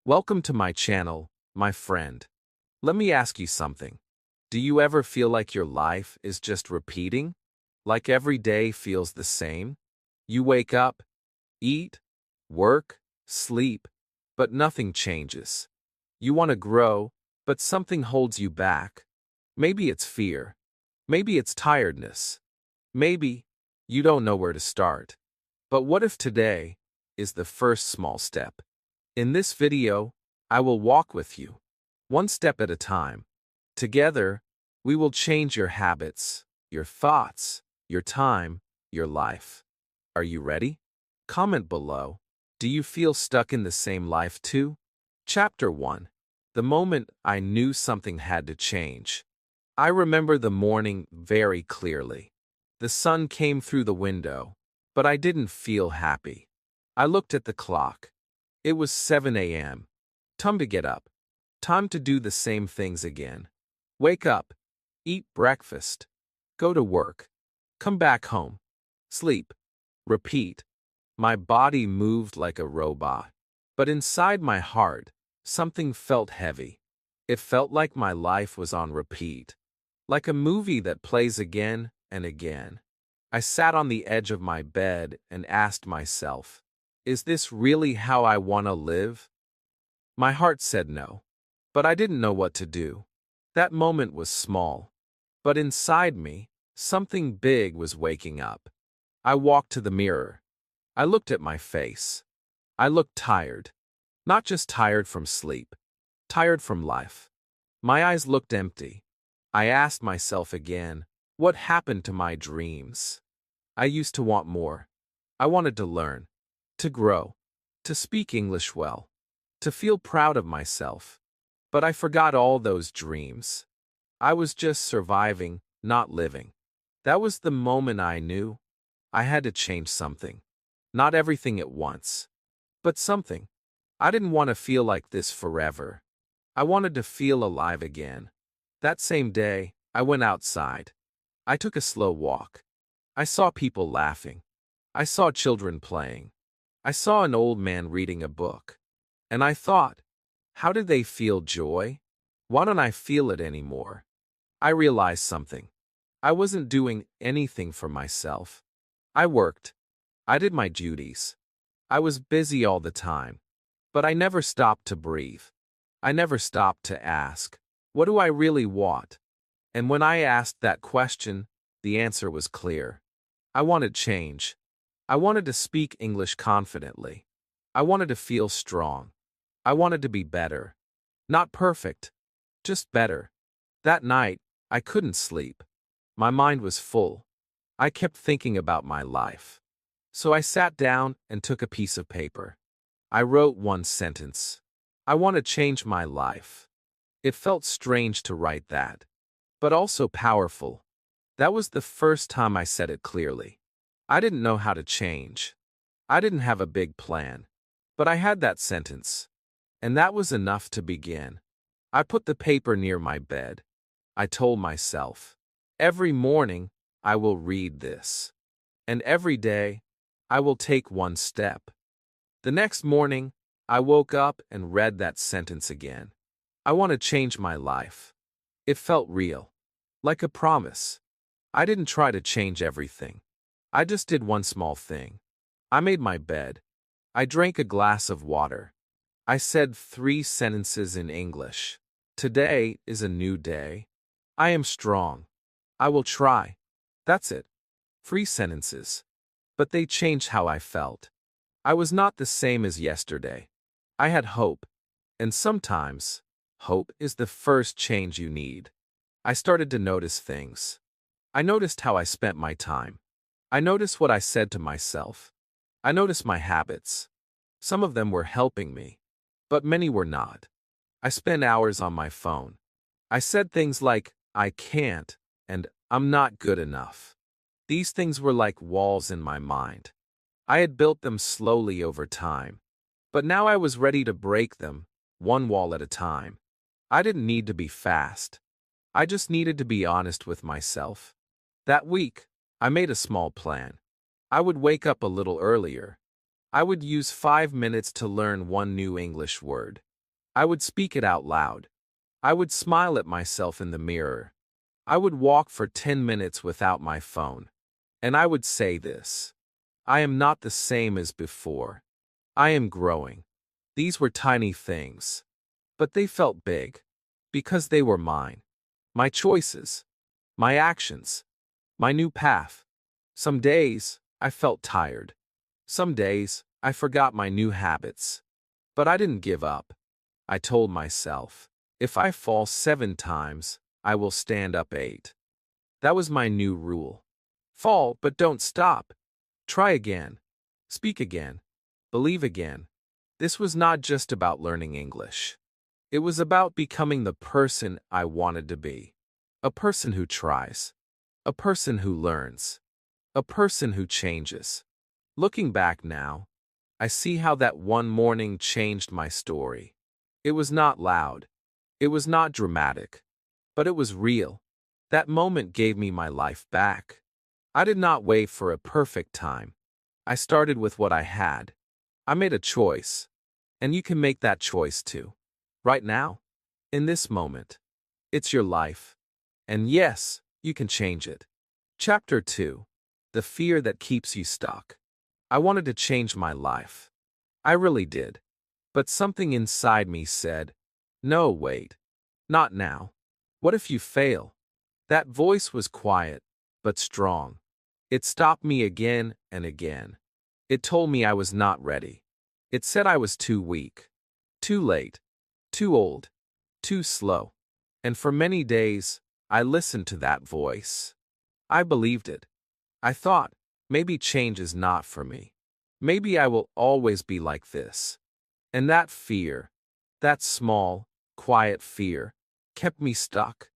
Welcome to my channel, my friend. Let me ask you something. Do you ever feel like your life is just repeating? Like every day feels the same? You wake up, eat, work, sleep, but nothing changes. You want to grow, but something holds you back. Maybe it's fear. Maybe it's tiredness. Maybe you don't know where to start. But what if today is the first small step? In this video, I will walk with you, one step at a time. Together, we will change your habits, your thoughts, your time, your life. Are you ready? Comment below. Do you feel stuck in the same life too? Chapter 1. The moment I knew something had to change. I remember the morning very clearly. The sun came through the window, but I didn't feel happy. I looked at the clock. It was 7 a.m. Time to get up. Time to do the same things again. Wake up. Eat breakfast. Go to work. Come back home. Sleep. Repeat. My body moved like a robot. But inside my heart, something felt heavy. It felt like my life was on repeat. Like a movie that plays again and again. I sat on the edge of my bed and asked myself, is this really how I want to live? My heart said no, but I didn't know what to do. That moment was small, but inside me, something big was waking up. I walked to the mirror. I looked at my face. I looked tired. Not just tired from sleep, tired from life. My eyes looked empty. I asked myself again, what happened to my dreams? I used to want more. I wanted to learn. To grow, to speak English well, to feel proud of myself. But I forgot all those dreams. I was just surviving, not living. That was the moment I knew I had to change something. Not everything at once, but something. I didn't want to feel like this forever. I wanted to feel alive again. That same day, I went outside. I took a slow walk. I saw people laughing. I saw children playing. I saw an old man reading a book, and I thought, how did they feel joy? Why don't I feel it anymore? I realized something. I wasn't doing anything for myself. I worked. I did my duties. I was busy all the time, but I never stopped to breathe. I never stopped to ask, what do I really want? And when I asked that question, the answer was clear. I wanted change. I wanted to speak English confidently. I wanted to feel strong. I wanted to be better. Not perfect, just better. That night, I couldn't sleep. My mind was full. I kept thinking about my life. So I sat down and took a piece of paper. I wrote one sentence. I want to change my life. It felt strange to write that, but also powerful. That was the first time I said it clearly. I didn't know how to change. I didn't have a big plan. But I had that sentence. And that was enough to begin. I put the paper near my bed. I told myself, every morning I will read this. And every day I will take one step. The next morning I woke up and read that sentence again. I want to change my life. It felt real. Like a promise. I didn't try to change everything. I just did one small thing. I made my bed. I drank a glass of water. I said 3 sentences in English. Today is a new day. I am strong. I will try. That's it. 3 sentences. But they changed how I felt. I was not the same as yesterday. I had hope. And sometimes, hope is the first change you need. I started to notice things. I noticed how I spent my time. I noticed what I said to myself. I noticed my habits. Some of them were helping me, but many were not. I spent hours on my phone. I said things like, I can't, and I'm not good enough. These things were like walls in my mind. I had built them slowly over time, but now I was ready to break them, one wall at a time. I didn't need to be fast. I just needed to be honest with myself. That week, I made a small plan. I would wake up a little earlier. I would use 5 minutes to learn one new English word. I would speak it out loud. I would smile at myself in the mirror. I would walk for 10 minutes without my phone. And I would say this: I am not the same as before. I am growing. These were tiny things, but they felt big because they were mine. My choices, my actions, my new path. Some days I felt tired. Some days I forgot my new habits. But I didn't give up. I told myself, if I fall 7 times, I will stand up 8. That was my new rule. Fall, but don't stop. Try again. Speak again. Believe again. This was not just about learning English. It was about becoming the person I wanted to be. A person who tries. A person who learns. A person who changes. Looking back now, I see how that one morning changed my story. It was not loud. It was not dramatic. But it was real. That moment gave me my life back. I did not wait for a perfect time. I started with what I had. I made a choice. And you can make that choice too. Right now. In this moment. It's your life. And yes, you can change it. Chapter 2. The fear that keeps you stuck. I wanted to change my life. I really did. But something inside me said, no, wait. Not now. What if you fail? That voice was quiet, but strong. It stopped me again and again. It told me I was not ready. It said I was too weak, too late, too old, too slow. And for many days, I listened to that voice. I believed it. I thought, maybe change is not for me. Maybe I will always be like this. And that fear, that small, quiet fear, kept me stuck.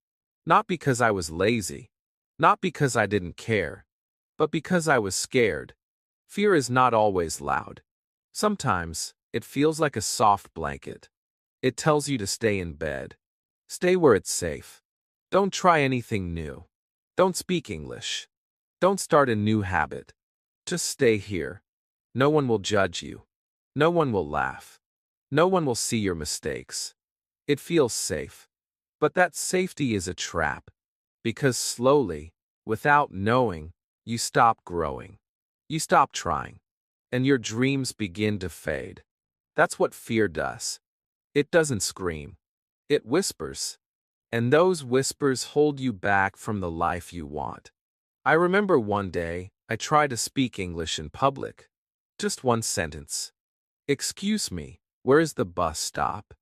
Not because I was lazy, not because I didn't care, but because I was scared. Fear is not always loud. Sometimes, it feels like a soft blanket. It tells you to stay in bed. Stay where it's safe. Don't try anything new. Don't speak English. Don't start a new habit. Just stay here. No one will judge you. No one will laugh. No one will see your mistakes. It feels safe. But that safety is a trap. Because slowly, without knowing, you stop growing. You stop trying. And your dreams begin to fade. That's what fear does. It doesn't scream. It whispers. And those whispers hold you back from the life you want. I remember one day, I tried to speak English in public. Just one sentence. Excuse me, where is the bus stop?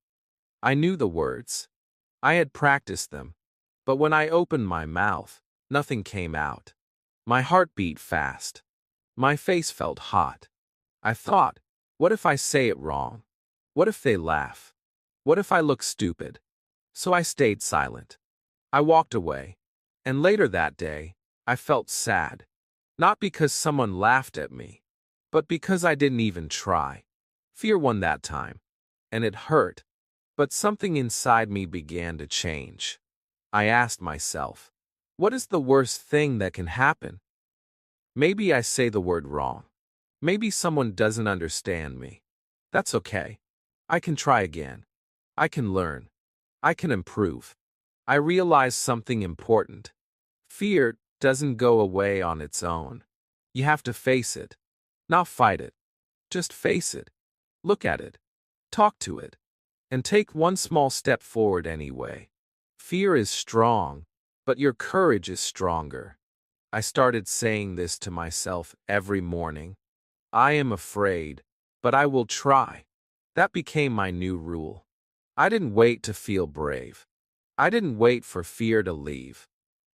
I knew the words. I had practiced them. But when I opened my mouth, nothing came out. My heart beat fast. My face felt hot. I thought, what if I say it wrong? What if they laugh? What if I look stupid? So I stayed silent. I walked away. And later that day, I felt sad. Not because someone laughed at me, but because I didn't even try. Fear won that time. And it hurt. But something inside me began to change. I asked myself, what is the worst thing that can happen? Maybe I say the word wrong. Maybe someone doesn't understand me. That's okay. I can try again. I can learn. I can improve. I realized something important. Fear doesn't go away on its own. You have to face it. Not fight it. Just face it. Look at it. Talk to it. And take one small step forward anyway. Fear is strong, but your courage is stronger. I started saying this to myself every morning. I am afraid, but I will try. That became my new rule. I didn't wait to feel brave. I didn't wait for fear to leave.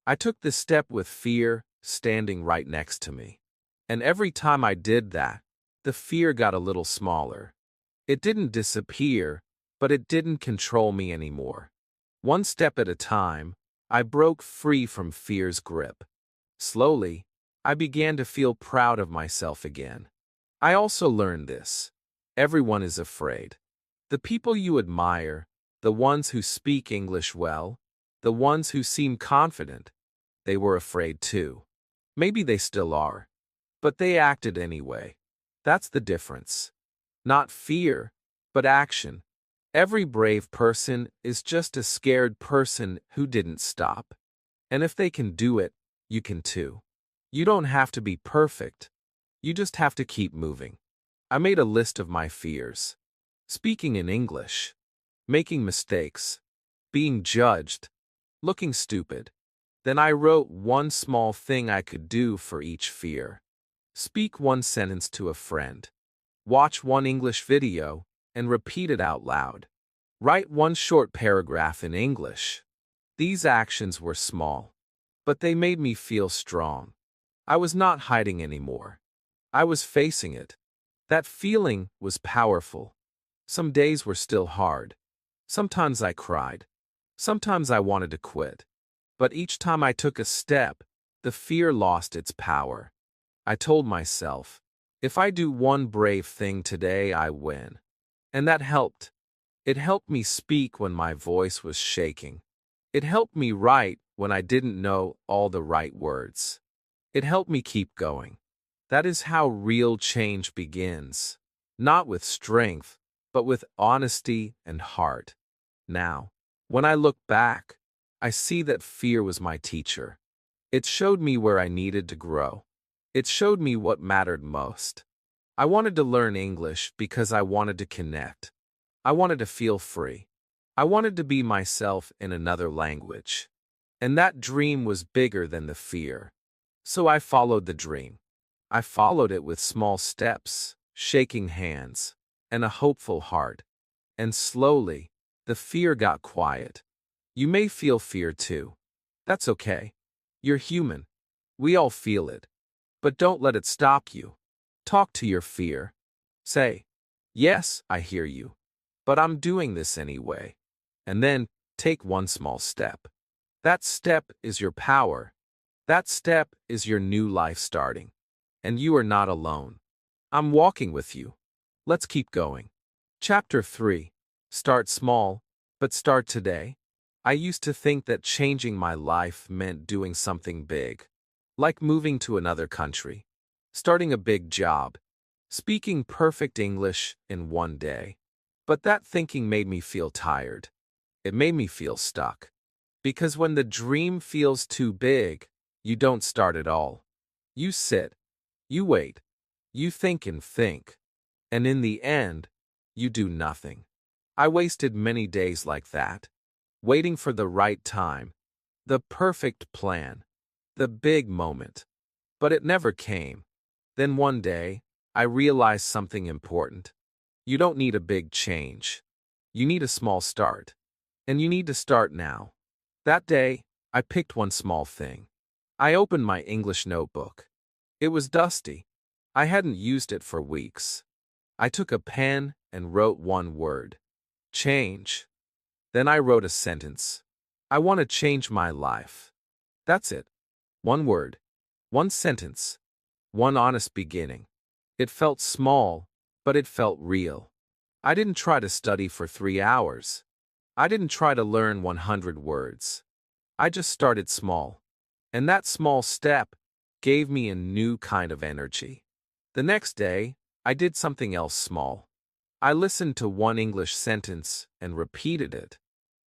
I took the step with fear standing right next to me. And every time I did that, the fear got a little smaller. It didn't disappear, but it didn't control me anymore. One step at a time, I broke free from fear's grip. Slowly, I began to feel proud of myself again. I also learned this. Everyone is afraid. The people you admire, the ones who speak English well, the ones who seem confident, they were afraid too. Maybe they still are. But they acted anyway. That's the difference. Not fear, but action. Every brave person is just a scared person who didn't stop. And if they can do it, you can too. You don't have to be perfect. You just have to keep moving. I made a list of my fears. Speaking in English, making mistakes, being judged, looking stupid. Then I wrote one small thing I could do for each fear. Speak one sentence to a friend. Watch one English video and repeat it out loud. Write one short paragraph in English. These actions were small, but they made me feel strong. I was not hiding anymore. I was facing it. That feeling was powerful. Some days were still hard. Sometimes I cried. Sometimes I wanted to quit. But each time I took a step, the fear lost its power. I told myself, if I do one brave thing today, I win. And that helped. It helped me speak when my voice was shaking. It helped me write when I didn't know all the right words. It helped me keep going. That is how real change begins. Not with strength, but with honesty and heart. Now, when I look back, I see that fear was my teacher. It showed me where I needed to grow. It showed me what mattered most. I wanted to learn English because I wanted to connect. I wanted to feel free. I wanted to be myself in another language. And that dream was bigger than the fear. So I followed the dream. I followed it with small steps, shaking hands, and a hopeful heart. And slowly, the fear got quiet. You may feel fear too. That's okay. You're human. We all feel it. But don't let it stop you. Talk to your fear. Say, yes, I hear you. But I'm doing this anyway. And then, take one small step. That step is your power. That step is your new life starting. And you are not alone. I'm walking with you. Let's keep going. Chapter 3. Start small, but start today. I used to think that changing my life meant doing something big. Like moving to another country, starting a big job, speaking perfect English in one day. But that thinking made me feel tired. It made me feel stuck. Because when the dream feels too big, you don't start at all. You sit, you wait, you think and think. And in the end, you do nothing. I wasted many days like that, waiting for the right time, the perfect plan. The big moment. But it never came. Then one day, I realized something important. You don't need a big change. You need a small start. And you need to start now. That day, I picked one small thing. I opened my English notebook. It was dusty. I hadn't used it for weeks. I took a pen and wrote one word. Change. Then I wrote a sentence. I want to change my life. That's it. One word, one sentence, one honest beginning. It felt small, but it felt real. I didn't try to study for 3 hours. I didn't try to learn 100 words. I just started small. And that small step gave me a new kind of energy. The next day, I did something else small. I listened to one English sentence and repeated it.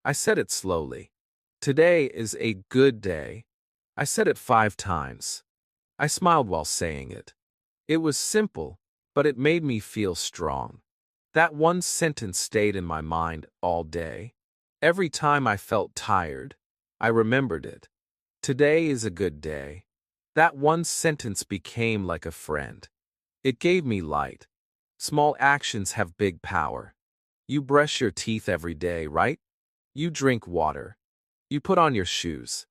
I said it slowly. Today is a good day. I said it 5 times. I smiled while saying it. It was simple, but it made me feel strong. That one sentence stayed in my mind all day. Every time I felt tired, I remembered it. Today is a good day. That one sentence became like a friend. It gave me light. Small actions have big power. You brush your teeth every day, right? You drink water. You put on your shoes.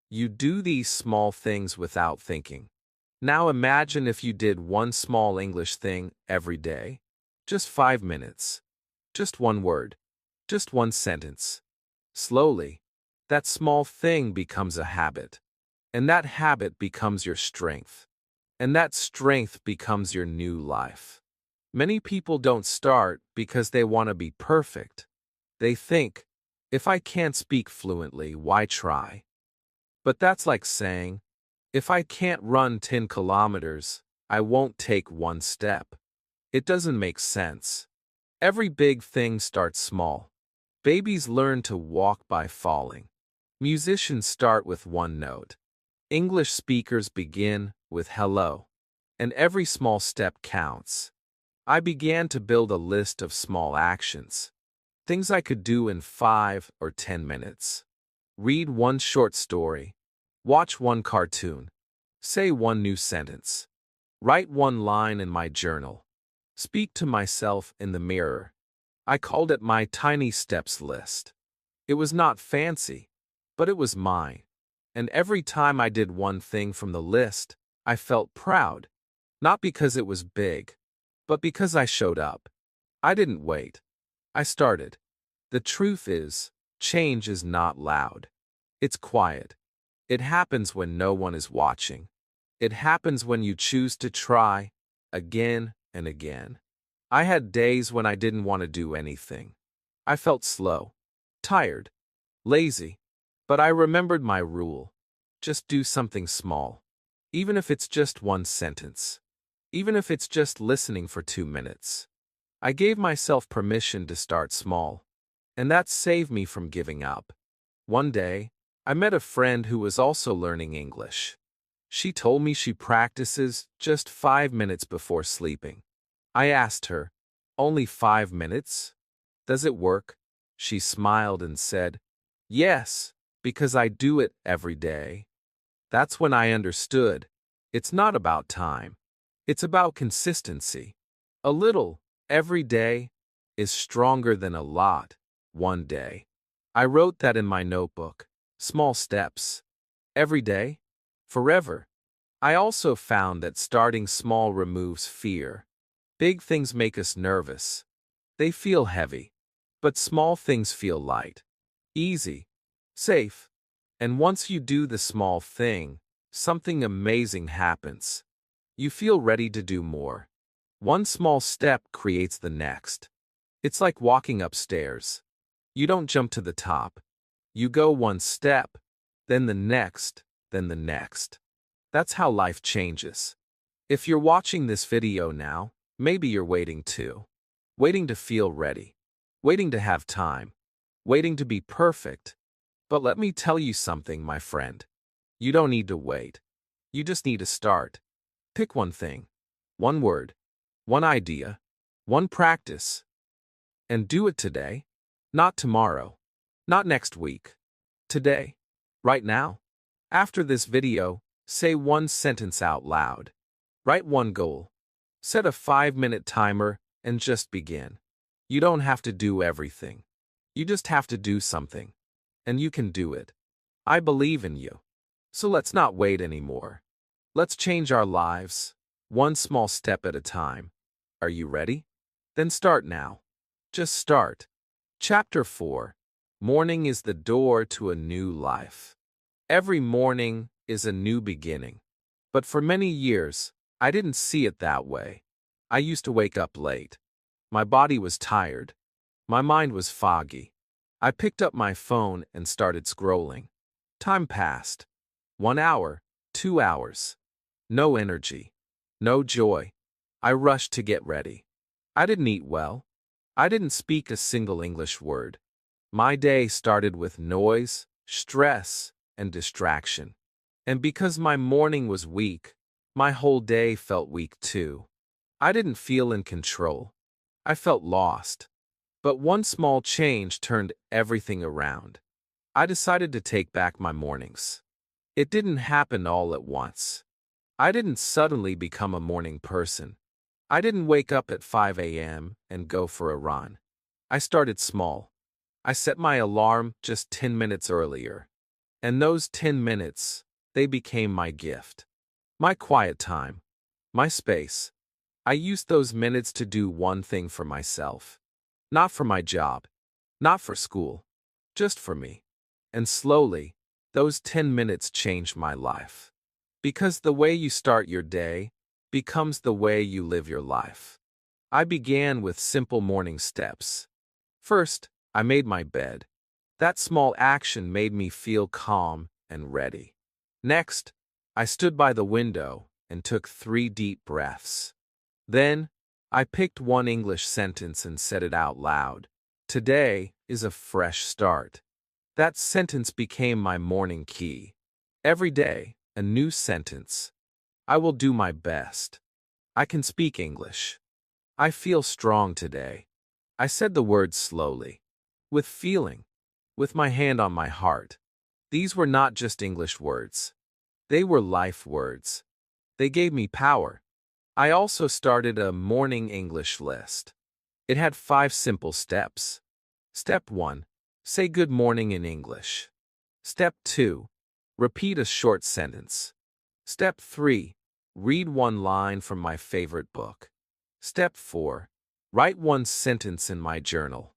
You do these small things without thinking. Now imagine if you did one small English thing every day. Just 5 minutes. Just one word. Just one sentence. Slowly, that small thing becomes a habit. And that habit becomes your strength. And that strength becomes your new life. Many people don't start because they want to be perfect. They think, if I can't speak fluently, why try? But that's like saying, if I can't run 10 kilometers, I won't take one step. It doesn't make sense. Every big thing starts small. Babies learn to walk by falling. Musicians start with one note. English speakers begin with hello. And every small step counts. I began to build a list of small actions. Things I could do in 5 or 10 minutes. Read one short story. Watch one cartoon. Say one new sentence. Write one line in my journal. Speak to myself in the mirror. I called it my tiny steps list. It was not fancy, but it was mine. And every time I did one thing from the list, I felt proud. Not because it was big, but because I showed up. I didn't wait. I started. The truth is, change is not loud. It's quiet. It happens when no one is watching. It happens when you choose to try, again and again. I had days when I didn't want to do anything. I felt slow, tired, lazy. But I remembered my rule. Just do something small. Even if it's just one sentence. Even if it's just listening for 2 minutes. I gave myself permission to start small. And that saved me from giving up. One day, I met a friend who was also learning English. She told me she practices just 5 minutes before sleeping. I asked her, "Only 5 minutes? Does it work?" She smiled and said, "Yes, because I do it every day." That's when I understood. It's not about time. It's about consistency. A little, every day, is stronger than a lot, one day. I wrote that in my notebook. Small steps. Every day. Forever. I also found that starting small removes fear. Big things make us nervous. They feel heavy. But small things feel light. Easy. Safe. And once you do the small thing, something amazing happens. You feel ready to do more. One small step creates the next. It's like walking upstairs. You don't jump to the top. You go one step, then the next, then the next. That's how life changes. If you're watching this video now, maybe you're waiting too. Waiting to feel ready. Waiting to have time. Waiting to be perfect. But let me tell you something, my friend. You don't need to wait. You just need to start. Pick one thing, one word, one idea, one practice. And do it today. Not tomorrow. Not next week. Today. Right now. After this video, say one sentence out loud. Write one goal. Set a 5-minute timer and just begin. You don't have to do everything. You just have to do something. And you can do it. I believe in you. So let's not wait anymore. Let's change our lives, one small step at a time. Are you ready? Then start now. Just start. Chapter 4. Morning is the door to a new life. Every morning is a new beginning. But for many years, I didn't see it that way. I used to wake up late. My body was tired. My mind was foggy. I picked up my phone and started scrolling. Time passed. 1 hour, 2 hours. No energy. No joy. I rushed to get ready. I didn't eat well. I didn't speak a single English word. My day started with noise, stress, and distraction. And because my morning was weak, my whole day felt weak too. I didn't feel in control. I felt lost. But one small change turned everything around. I decided to take back my mornings. It didn't happen all at once. I didn't suddenly become a morning person. I didn't wake up at 5 a.m. and go for a run. I started small. I set my alarm just 10 minutes earlier. And those 10 minutes, they became my gift. My quiet time. My space. I used those minutes to do one thing for myself. Not for my job. Not for school. Just for me. And slowly, those 10 minutes changed my life. Because the way you start your day becomes the way you live your life. I began with simple morning steps. First, I made my bed. That small action made me feel calm and ready. Next, I stood by the window and took 3 deep breaths. Then, I picked one English sentence and said it out loud. Today is a fresh start. That sentence became my morning key. Every day, a new sentence. I will do my best. I can speak English. I feel strong today. I said the words slowly, with feeling, with my hand on my heart. These were not just English words. They were life words. They gave me power. I also started a morning English list. It had 5 simple steps. Step 1. Say good morning in English. Step 2. Repeat a short sentence. Step 3. Read one line from my favorite book. Step 4. Write one sentence in my journal.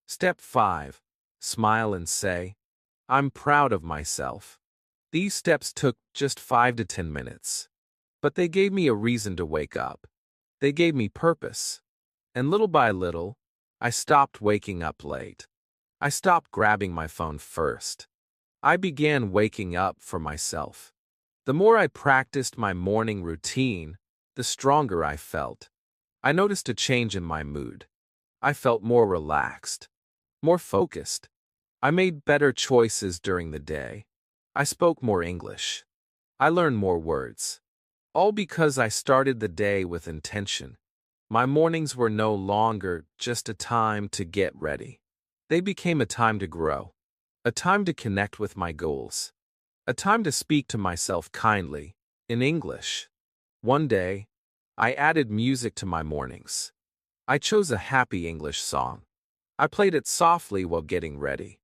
Step 5. Smile and say, I'm proud of myself. These steps took just 5 to 10 minutes. But they gave me a reason to wake up. They gave me purpose. And little by little, I stopped waking up late. I stopped grabbing my phone first. I began waking up for myself. The more I practiced my morning routine, the stronger I felt. I noticed a change in my mood. I felt more relaxed, more focused. I made better choices during the day. I spoke more English. I learned more words. All because I started the day with intention. My mornings were no longer just a time to get ready. They became a time to grow, a time to connect with my goals, a time to speak to myself kindly, in English. One day, I added music to my mornings. I chose a happy English song. I played it softly while getting ready.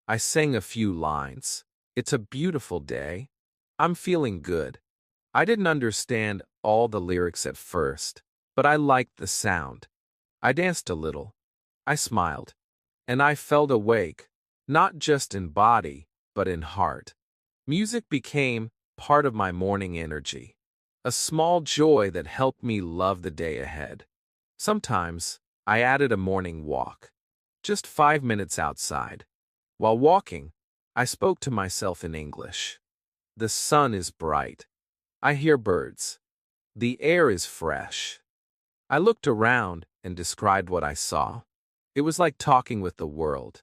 I sang a few lines. It's a beautiful day. I'm feeling good. I didn't understand all the lyrics at first, but I liked the sound. I danced a little. I smiled. And I felt awake, not just in body, but in heart. Music became part of my morning energy, a small joy that helped me love the day ahead. Sometimes, I added a morning walk, just 5 minutes outside. While walking, I spoke to myself in English. The sun is bright. I hear birds. The air is fresh. I looked around and described what I saw. It was like talking with the world.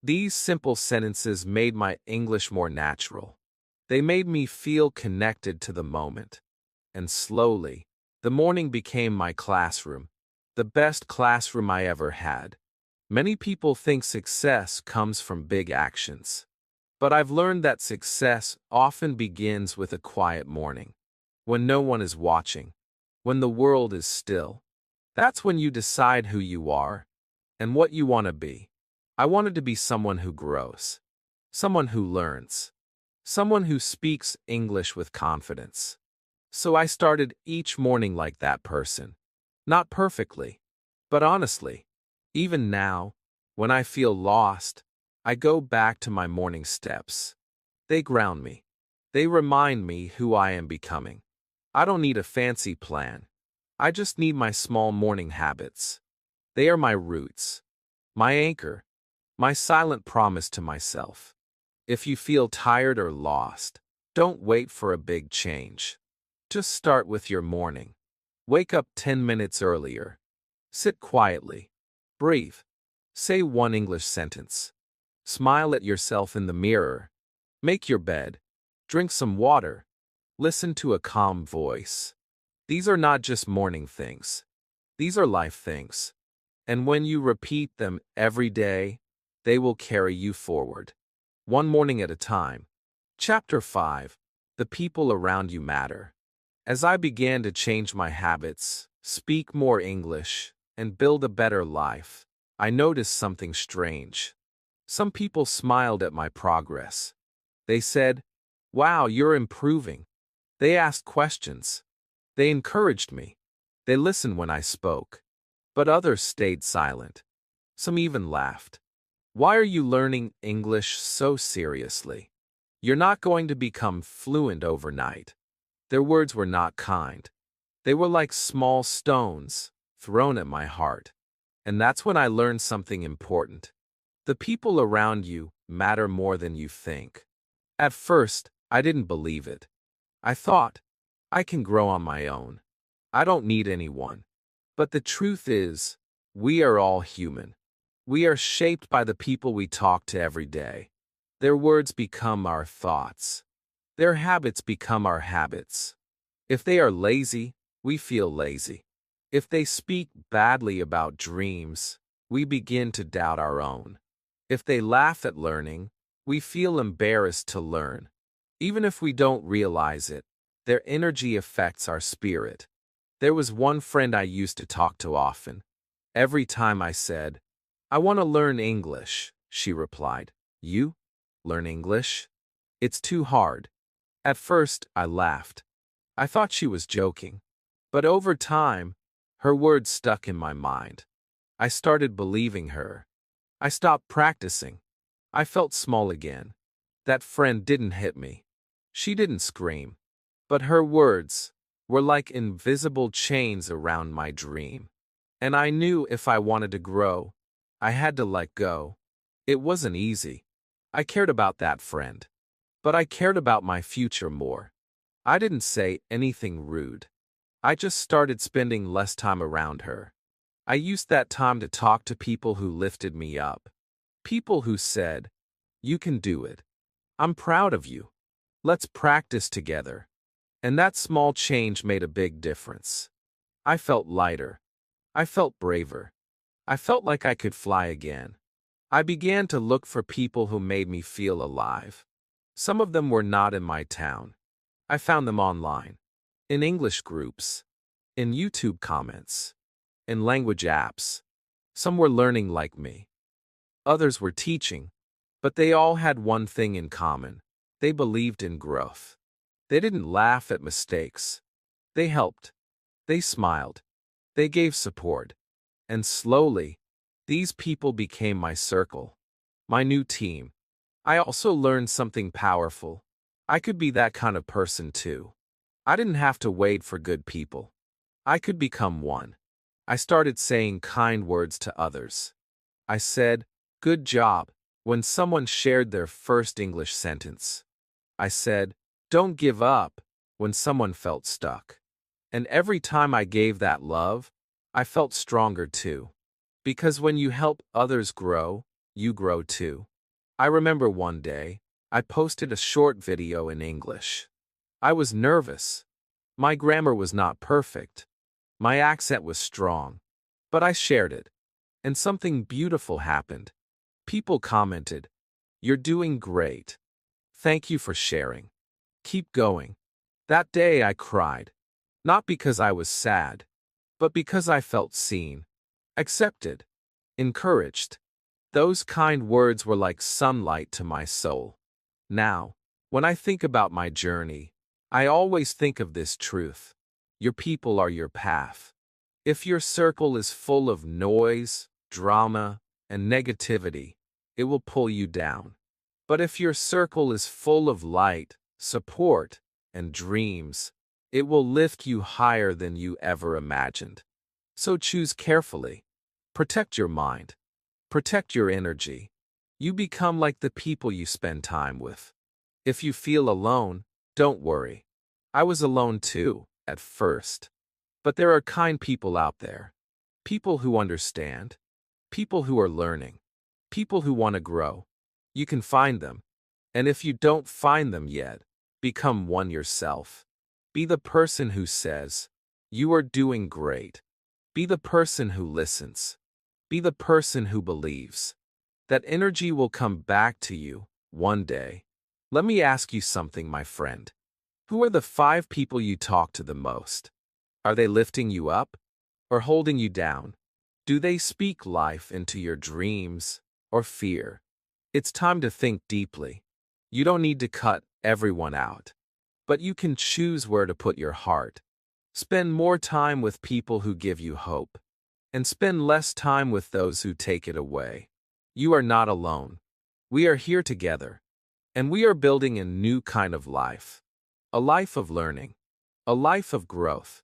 These simple sentences made my English more natural. They made me feel connected to the moment. And slowly, the morning became my classroom, the best classroom I ever had. Many people think success comes from big actions. But I've learned that success often begins with a quiet morning. When no one is watching, when the world is still. That's when you decide who you are and what you want to be. I wanted to be someone who grows, someone who learns, someone who speaks English with confidence. So I started each morning like that person. Not perfectly, but honestly. Even now, when I feel lost, I go back to my morning steps. They ground me. They remind me who I am becoming. I don't need a fancy plan. I just need my small morning habits. They are my roots, my anchor, my silent promise to myself. If you feel tired or lost, don't wait for a big change. Just start with your morning. Wake up 10 minutes earlier. Sit quietly. Breathe. Say one English sentence. Smile at yourself in the mirror. Make your bed. Drink some water. Listen to a calm voice. These are not just morning things. These are life things. And when you repeat them every day, they will carry you forward. One morning at a time. Chapter 5. The people around you matter. As I began to change my habits, speak more English, and build a better life, I noticed something strange. Some people smiled at my progress. They said, "Wow, you're improving." They asked questions. They encouraged me. They listened when I spoke. But others stayed silent. Some even laughed. Why are you learning English so seriously? You're not going to become fluent overnight. Their words were not kind. They were like small stones thrown at my heart. And that's when I learned something important. The people around you matter more than you think. At first, I didn't believe it. I thought, I can grow on my own. I don't need anyone. But the truth is, we are all human. We are shaped by the people we talk to every day. Their words become our thoughts. Their habits become our habits. If they are lazy, we feel lazy. If they speak badly about dreams, we begin to doubt our own. If they laugh at learning, we feel embarrassed to learn. Even if we don't realize it, their energy affects our spirit. There was one friend I used to talk to often. Every time I said, "I want to learn English," she replied, "You? Learn English? It's too hard." At first, I laughed. I thought she was joking. But over time, her words stuck in my mind. I started believing her. I stopped practicing. I felt small again. That friend didn't hit me. She didn't scream. But her words were like invisible chains around my dream. And I knew if I wanted to grow, I had to let go. It wasn't easy. I cared about that friend. But I cared about my future more. I didn't say anything rude. I just started spending less time around her. I used that time to talk to people who lifted me up. People who said, "You can do it. I'm proud of you. Let's practice together." And that small change made a big difference. I felt lighter. I felt braver. I felt like I could fly again. I began to look for people who made me feel alive. Some of them were not in my town. I found them online, in English groups, in YouTube comments, in language apps. Some were learning like me. Others were teaching, but they all had one thing in common. They believed in growth. They didn't laugh at mistakes. They helped. They smiled. They gave support. And slowly, these people became my circle, my new team. I also learned something powerful. I could be that kind of person too. I didn't have to wait for good people. I could become one. I started saying kind words to others. I said, "Good job," when someone shared their first English sentence. I said, "Don't give up," when someone felt stuck. And every time I gave that love, I felt stronger too. Because when you help others grow, you grow too. I remember one day, I posted a short video in English. I was nervous. My grammar was not perfect. My accent was strong. But I shared it. And something beautiful happened. People commented, "You're doing great. Thank you for sharing. Keep going." That day I cried. Not because I was sad, but because I felt seen, accepted, encouraged. Those kind words were like sunlight to my soul. Now, when I think about my journey, I always think of this truth. Your people are your path. If your circle is full of noise, drama, and negativity, it will pull you down. But if your circle is full of light, support, and dreams, it will lift you higher than you ever imagined. So choose carefully. Protect your mind. Protect your energy. You become like the people you spend time with. If you feel alone, don't worry. I was alone too, at first. But there are kind people out there. People who understand. People who are learning. People who want to grow. You can find them. And if you don't find them yet, become one yourself. Be the person who says, "You are doing great." Be the person who listens. Be the person who believes. That energy will come back to you one day. Let me ask you something, my friend. Who are the 5 people you talk to the most? Are they lifting you up or holding you down? Do they speak life into your dreams or fear? It's time to think deeply. You don't need to cut everyone out, but you can choose where to put your heart. Spend more time with people who give you hope, and spend less time with those who take it away. You are not alone. We are here together, and we are building a new kind of life. A life of learning, a life of growth,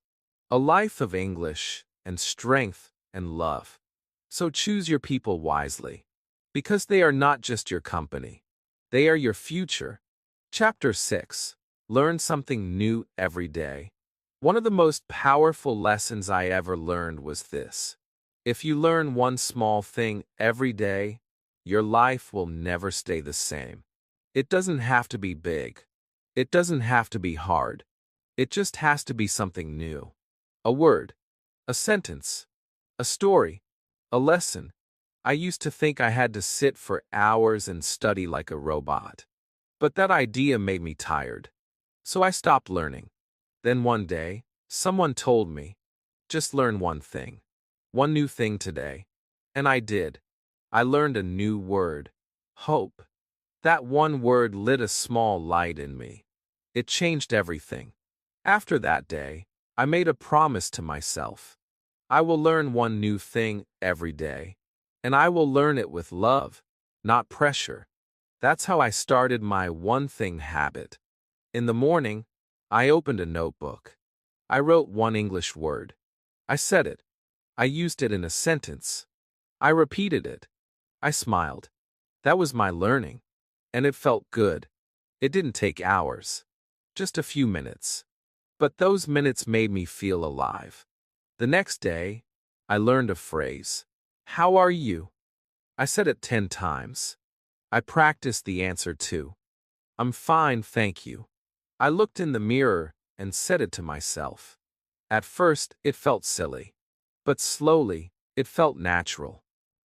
a life of English and strength and love. So choose your people wisely, because they are not just your company. They are your future. Chapter 6. Learn something new every day. One of the most powerful lessons I ever learned was this. If you learn one small thing every day, your life will never stay the same. It doesn't have to be big. It doesn't have to be hard. It just has to be something new. A word, a sentence, a story, a lesson. I used to think I had to sit for hours and study like a robot. But that idea made me tired. So I stopped learning. Then one day, someone told me, just learn one thing. One new thing today. And I did. I learned a new word. Hope. That one word lit a small light in me. It changed everything. After that day, I made a promise to myself. I will learn one new thing every day. And I will learn it with love, not pressure. That's how I started my one thing habit. In the morning, I opened a notebook. I wrote one English word. I said it. I used it in a sentence. I repeated it. I smiled. That was my learning. And it felt good. It didn't take hours. Just a few minutes. But those minutes made me feel alive. The next day, I learned a phrase. How are you? I said it 10 times. I practiced the answer too. I'm fine, thank you. I looked in the mirror and said it to myself. At first, it felt silly. But slowly, it felt natural.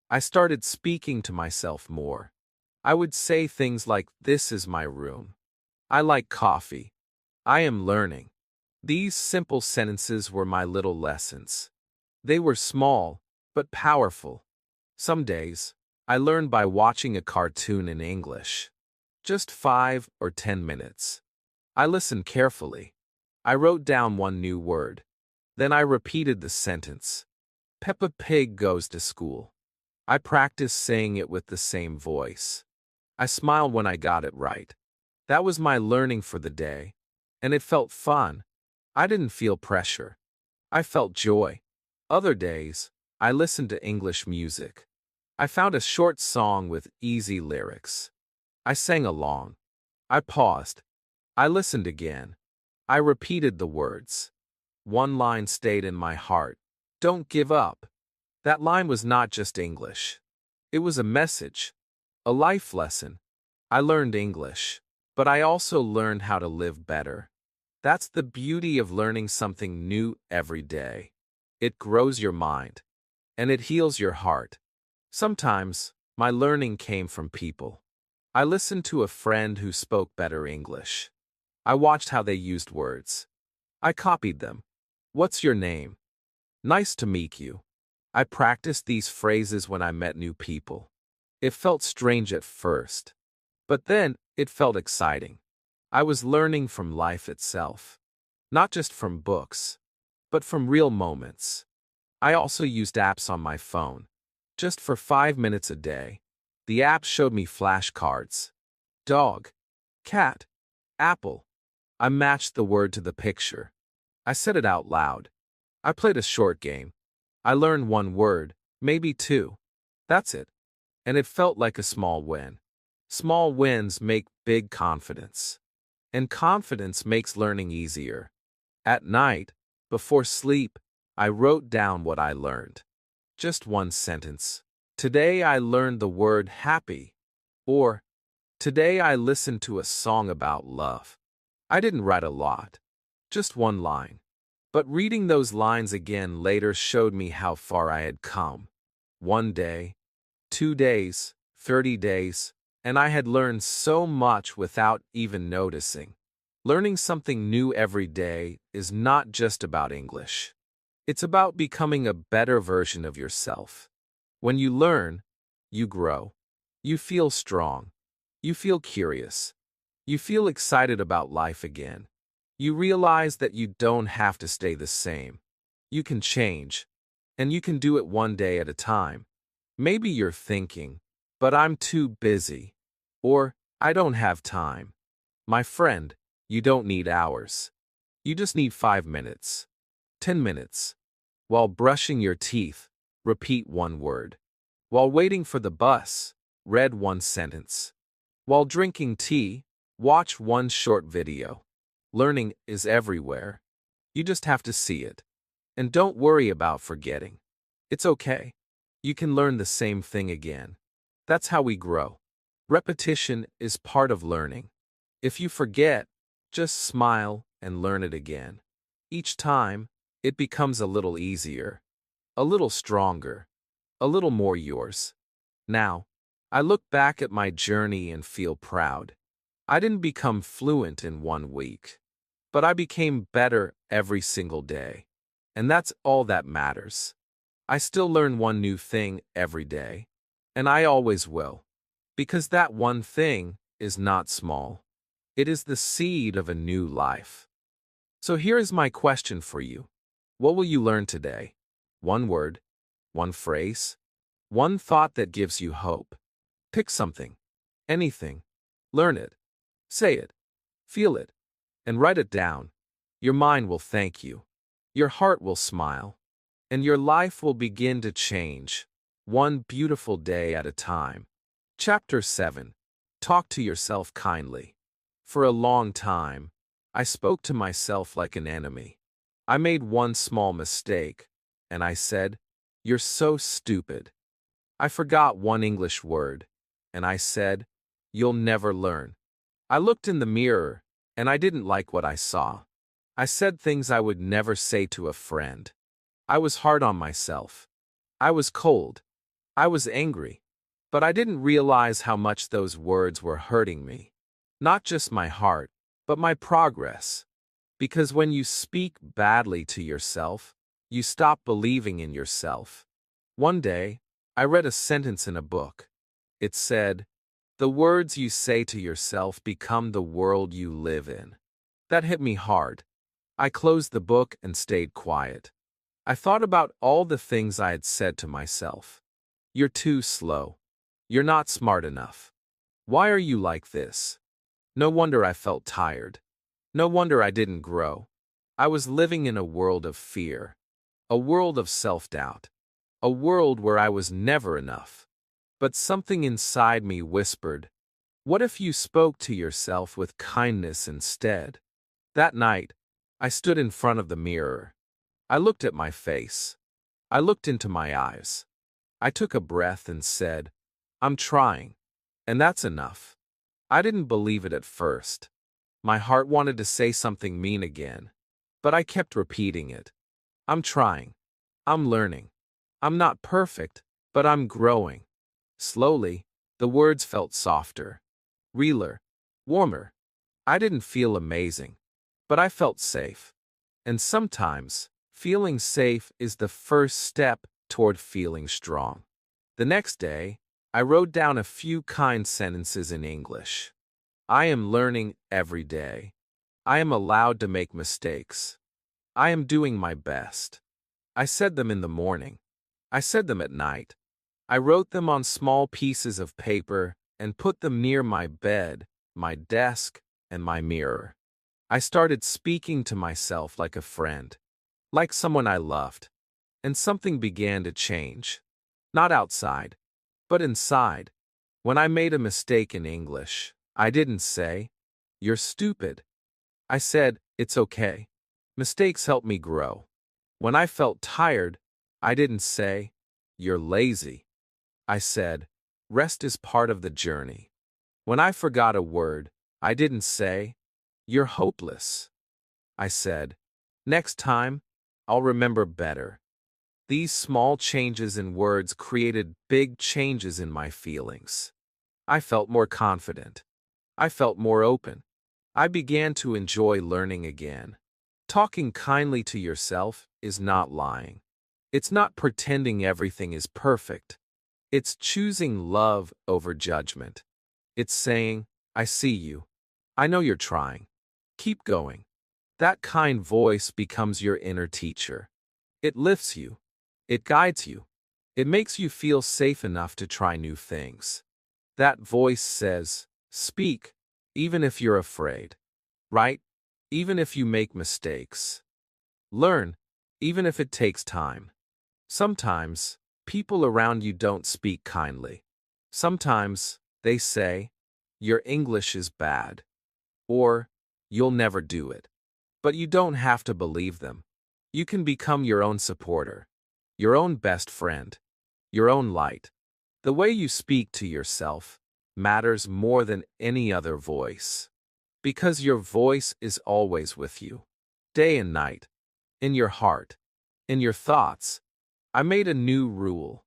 I started speaking to myself more. I would say things like, this is my room. I like coffee. I am learning. These simple sentences were my little lessons. They were small, but powerful. Some days, I learned by watching a cartoon in English. Just 5 or 10 minutes. I listened carefully. I wrote down one new word. Then I repeated the sentence. Peppa Pig goes to school. I practiced saying it with the same voice. I smiled when I got it right. That was my learning for the day. And it felt fun. I didn't feel pressure. I felt joy. Other days, I listened to English music. I found a short song with easy lyrics. I sang along. I paused. I listened again. I repeated the words. One line stayed in my heart. Don't give up. That line was not just English. It was a message. A life lesson. I learned English. But I also learned how to live better. That's the beauty of learning something new every day. It grows your mind. And it heals your heart. Sometimes, my learning came from people. I listened to a friend who spoke better English. I watched how they used words. I copied them. What's your name? Nice to meet you. I practiced these phrases when I met new people. It felt strange at first. But then, it felt exciting. I was learning from life itself. Not just from books, but from real moments. I also used apps on my phone. Just for 5 minutes a day. The app showed me flashcards. Dog. Cat. Apple. I matched the word to the picture. I said it out loud. I played a short game. I learned one word, maybe 2. That's it. And it felt like a small win. Small wins make big confidence. And confidence makes learning easier. At night, before sleep, I wrote down what I learned. Just one sentence. Today I learned the word happy. Or, today I listened to a song about love. I didn't write a lot. Just one line. But reading those lines again later showed me how far I had come. 1 day, 2 days, 30 days, and I had learned so much without even noticing. Learning something new every day is not just about English. It's about becoming a better version of yourself. When you learn, you grow. You feel strong. You feel curious. You feel excited about life again. You realize that you don't have to stay the same. You can change. And you can do it one day at a time. Maybe you're thinking, but I'm too busy. Or, I don't have time. My friend, you don't need hours. You just need 5 minutes. 10 minutes. While brushing your teeth, repeat one word. While waiting for the bus, read one sentence. While drinking tea, watch one short video. Learning is everywhere. You just have to see it. And don't worry about forgetting. It's okay. You can learn the same thing again. That's how we grow. Repetition is part of learning. If you forget, just smile and learn it again. Each time, it becomes a little easier, a little stronger, a little more yours. Now, I look back at my journey and feel proud. I didn't become fluent in 1 week, but I became better every single day. And that's all that matters. I still learn one new thing every day, and I always will, because that one thing is not small. It is the seed of a new life. So here is my question for you. What will you learn today? One word, one phrase, one thought that gives you hope. Pick something, anything. Learn it, say it, feel it, and write it down. Your mind will thank you. Your heart will smile. And your life will begin to change, one beautiful day at a time. Chapter 7. Talk to yourself kindly. For a long time, I spoke to myself like an enemy. I made one small mistake, and I said, "You're so stupid." I forgot one English word, and I said, "You'll never learn." I looked in the mirror, and I didn't like what I saw. I said things I would never say to a friend. I was hard on myself. I was cold. I was angry. But I didn't realize how much those words were hurting me. Not just my heart, but my progress. Because when you speak badly to yourself, you stop believing in yourself. One day, I read a sentence in a book. It said, "The words you say to yourself become the world you live in." That hit me hard. I closed the book and stayed quiet. I thought about all the things I had said to myself. You're too slow. You're not smart enough. Why are you like this? No wonder I felt tired. No wonder I didn't grow. I was living in a world of fear, a world of self-doubt, a world where I was never enough. But something inside me whispered, what if you spoke to yourself with kindness instead? That night, I stood in front of the mirror. I looked at my face. I looked into my eyes. I took a breath and said, "I'm trying." And that's enough. I didn't believe it at first. My heart wanted to say something mean again. But I kept repeating it. I'm trying. I'm learning. I'm not perfect, but I'm growing. Slowly, the words felt softer, realer, warmer. I didn't feel amazing, but I felt safe. And sometimes, feeling safe is the first step toward feeling strong. The next day, I wrote down a few kind sentences in English. I am learning every day. I am allowed to make mistakes. I am doing my best. I said them in the morning. I said them at night. I wrote them on small pieces of paper and put them near my bed, my desk, and my mirror. I started speaking to myself like a friend, like someone I loved. And something began to change. Not outside, but inside. When I made a mistake in English, I didn't say, "You're stupid." I said, "It's okay." Mistakes help me grow. When I felt tired, I didn't say, "You're lazy." I said, "Rest is part of the journey." When I forgot a word, I didn't say, "You're hopeless." I said, "Next time, I'll remember better." These small changes in words created big changes in my feelings. I felt more confident. I felt more open. I began to enjoy learning again. Talking kindly to yourself is not lying. It's not pretending everything is perfect. It's choosing love over judgment. It's saying, "I see you. I know you're trying. Keep going." That kind voice becomes your inner teacher. It lifts you. It guides you. It makes you feel safe enough to try new things. That voice says, "Speak, even if you're afraid." Right? Even if you make mistakes. Learn, even if it takes time. Sometimes, people around you don't speak kindly. Sometimes, they say, "Your English is bad," or "You'll never do it." But you don't have to believe them. You can become your own supporter, your own best friend, your own light. The way you speak to yourself matters more than any other voice. Because your voice is always with you, day and night, in your heart, in your thoughts. I made a new rule.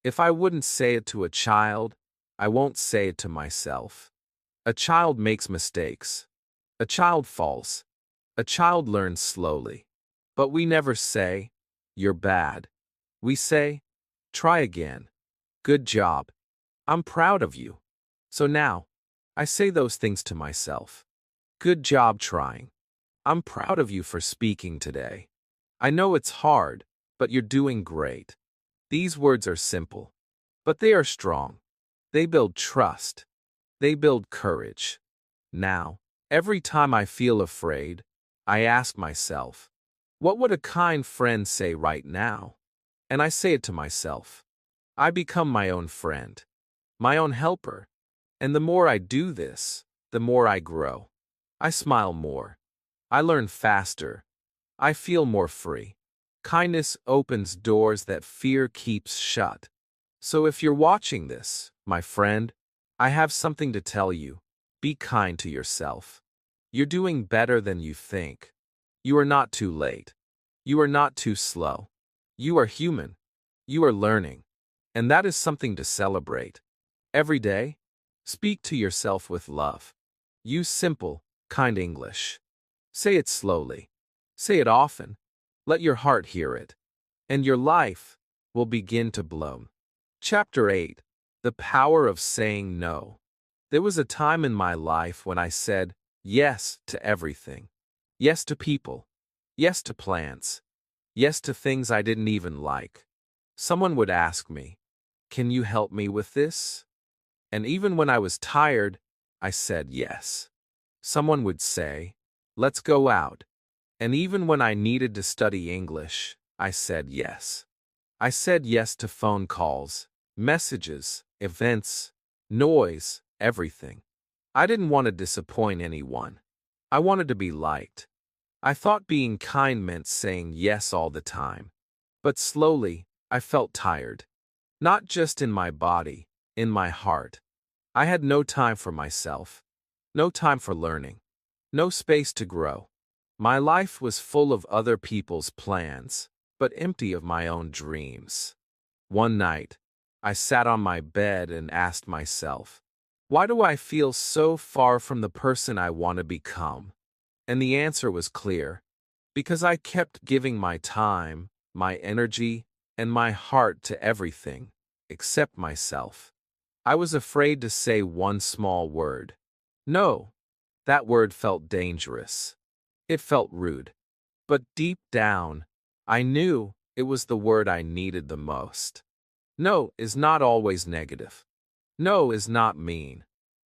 If I wouldn't say it to a child, I won't say it to myself. A child makes mistakes. A child falls. A child learns slowly. But we never say, "You're bad." We say, "Try again. Good job. I'm proud of you." So now, I say those things to myself. Good job trying. I'm proud of you for speaking today. I know it's hard, but you're doing great. These words are simple, but they are strong. They build trust. They build courage. Now, every time I feel afraid, I ask myself, what would a kind friend say right now? And I say it to myself. I become my own friend, my own helper. And the more I do this, the more I grow. I smile more. I learn faster. I feel more free. Kindness opens doors that fear keeps shut. So if you're watching this, my friend, I have something to tell you. Be kind to yourself. You're doing better than you think. You are not too late. You are not too slow. You are human. You are learning. And that is something to celebrate. Every day, speak to yourself with love. Use simple, kind English. Say it slowly. Say it often. Let your heart hear it. And your life will begin to bloom. Chapter 8. The Power of Saying No. There was a time in my life when I said yes to everything. Yes to people. Yes to plans. Yes to things I didn't even like. Someone would ask me, "Can you help me with this?" And even when I was tired, I said yes. Someone would say, "Let's go out." And even when I needed to study English, I said yes. I said yes to phone calls, messages, events, noise, everything. I didn't want to disappoint anyone. I wanted to be liked. I thought being kind meant saying yes all the time. But slowly, I felt tired. Not just in my body, in my heart. I had no time for myself. No time for learning. No space to grow. My life was full of other people's plans, but empty of my own dreams. One night, I sat on my bed and asked myself, why do I feel so far from the person I want to become? And the answer was clear. Because I kept giving my time, my energy, and my heart to everything, except myself. I was afraid to say one small word. No. That word felt dangerous. It felt rude. But deep down, I knew it was the word I needed the most. No is not always negative. No is not mean.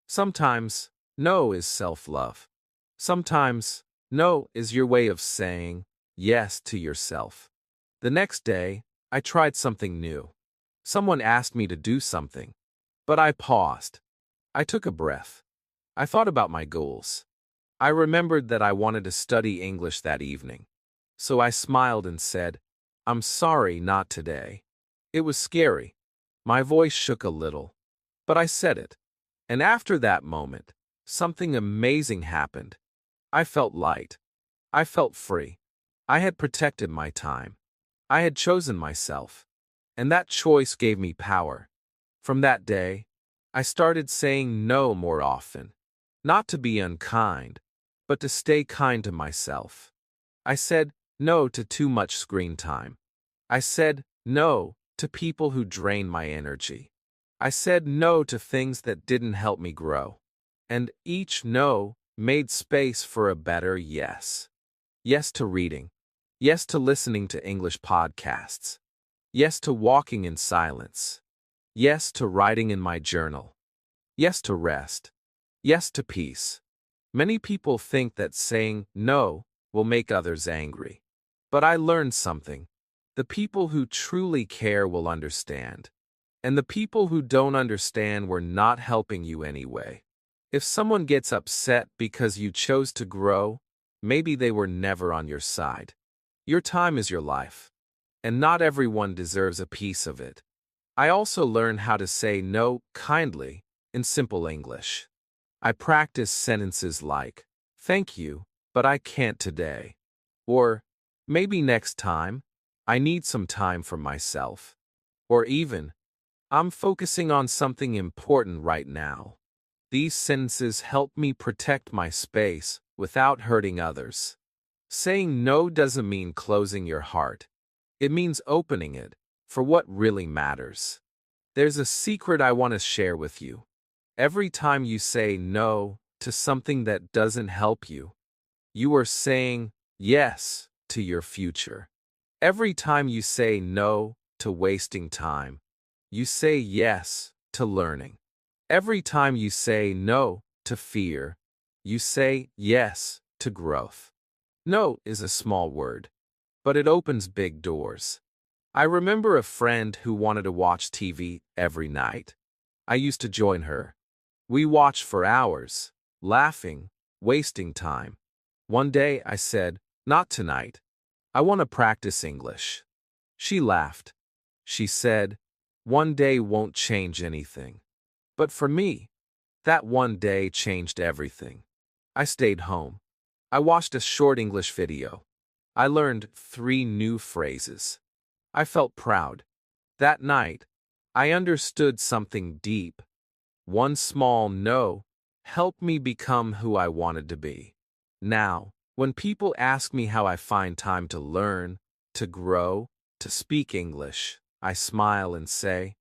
Sometimes, no is self-love. Sometimes, no is your way of saying yes to yourself. The next day, I tried something new. Someone asked me to do something, but I paused. I took a breath. I thought about my goals. I remembered that I wanted to study English that evening. So I smiled and said, "I'm sorry, not today." It was scary. My voice shook a little, but I said it. And after that moment, something amazing happened. I felt light. I felt free. I had protected my time. I had chosen myself. And that choice gave me power. From that day, I started saying no more often. Not to be unkind, but to stay kind to myself. I said no to too much screen time. I said no to people who drained my energy. I said no to things that didn't help me grow. And each no made space for a better yes. Yes to reading. Yes to listening to English podcasts. Yes to walking in silence. Yes to writing in my journal. Yes to rest. Yes to peace. Many people think that saying no will make others angry. But I learned something. The people who truly care will understand. And the people who don't understand were not helping you anyway. If someone gets upset because you chose to grow, maybe they were never on your side. Your time is your life, and not everyone deserves a piece of it. I also learned how to say no kindly in simple English. I practice sentences like, "Thank you, but I can't today." Or, "Maybe next time, I need some time for myself." Or even, "I'm focusing on something important right now." These sentences help me protect my space without hurting others. Saying no doesn't mean closing your heart. It means opening it for what really matters. There's a secret I want to share with you. Every time you say no to something that doesn't help you, you are saying yes to your future. Every time you say no to wasting time, you say yes to learning. Every time you say no to fear, you say yes to growth. No is a small word, but it opens big doors. I remember a friend who wanted to watch TV every night. I used to join her. We watched for hours, laughing, wasting time. One day I said, "Not tonight. I want to practice English." She laughed. She said, "One day won't change anything." But for me, that one day changed everything. I stayed home. I watched a short English video. I learned 3 new phrases. I felt proud. That night, I understood something deep. One small no helped me become who I wanted to be. Now, when people ask me how I find time to learn, to grow, to speak English, I smile and say,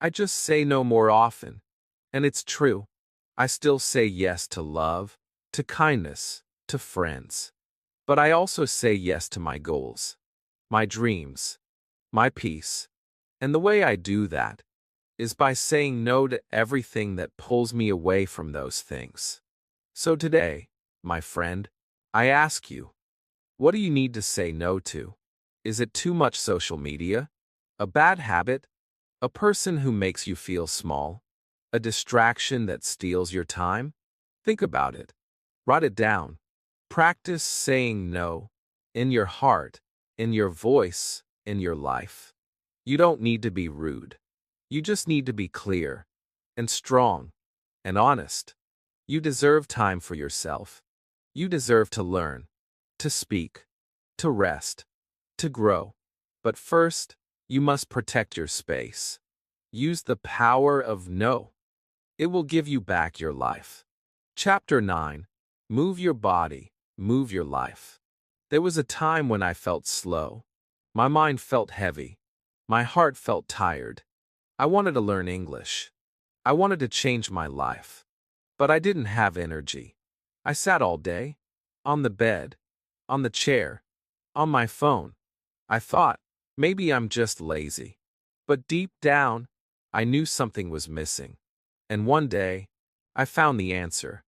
I just say no more often. And it's true. I still say yes to love, to kindness, to friends. But I also say yes to my goals, my dreams, my peace. And the way I do that is by saying no to everything that pulls me away from those things. So today, my friend, I ask you, what do you need to say no to? Is it too much social media? A bad habit? A person who makes you feel small? A distraction that steals your time? Think about it. Write it down. Practice saying no in your heart, in your voice, in your life. You don't need to be rude. You just need to be clear and strong and honest. You deserve time for yourself. You deserve to learn, to speak, to rest, to grow. But first, you must protect your space. Use the power of no. It will give you back your life. Chapter 9. Move your body, move your life. There was a time when I felt slow. My mind felt heavy. My heart felt tired. I wanted to learn English. I wanted to change my life. But I didn't have energy. I sat all day, on the bed, on the chair, on my phone. I thought, maybe I'm just lazy. But deep down, I knew something was missing. And one day, I found the answer.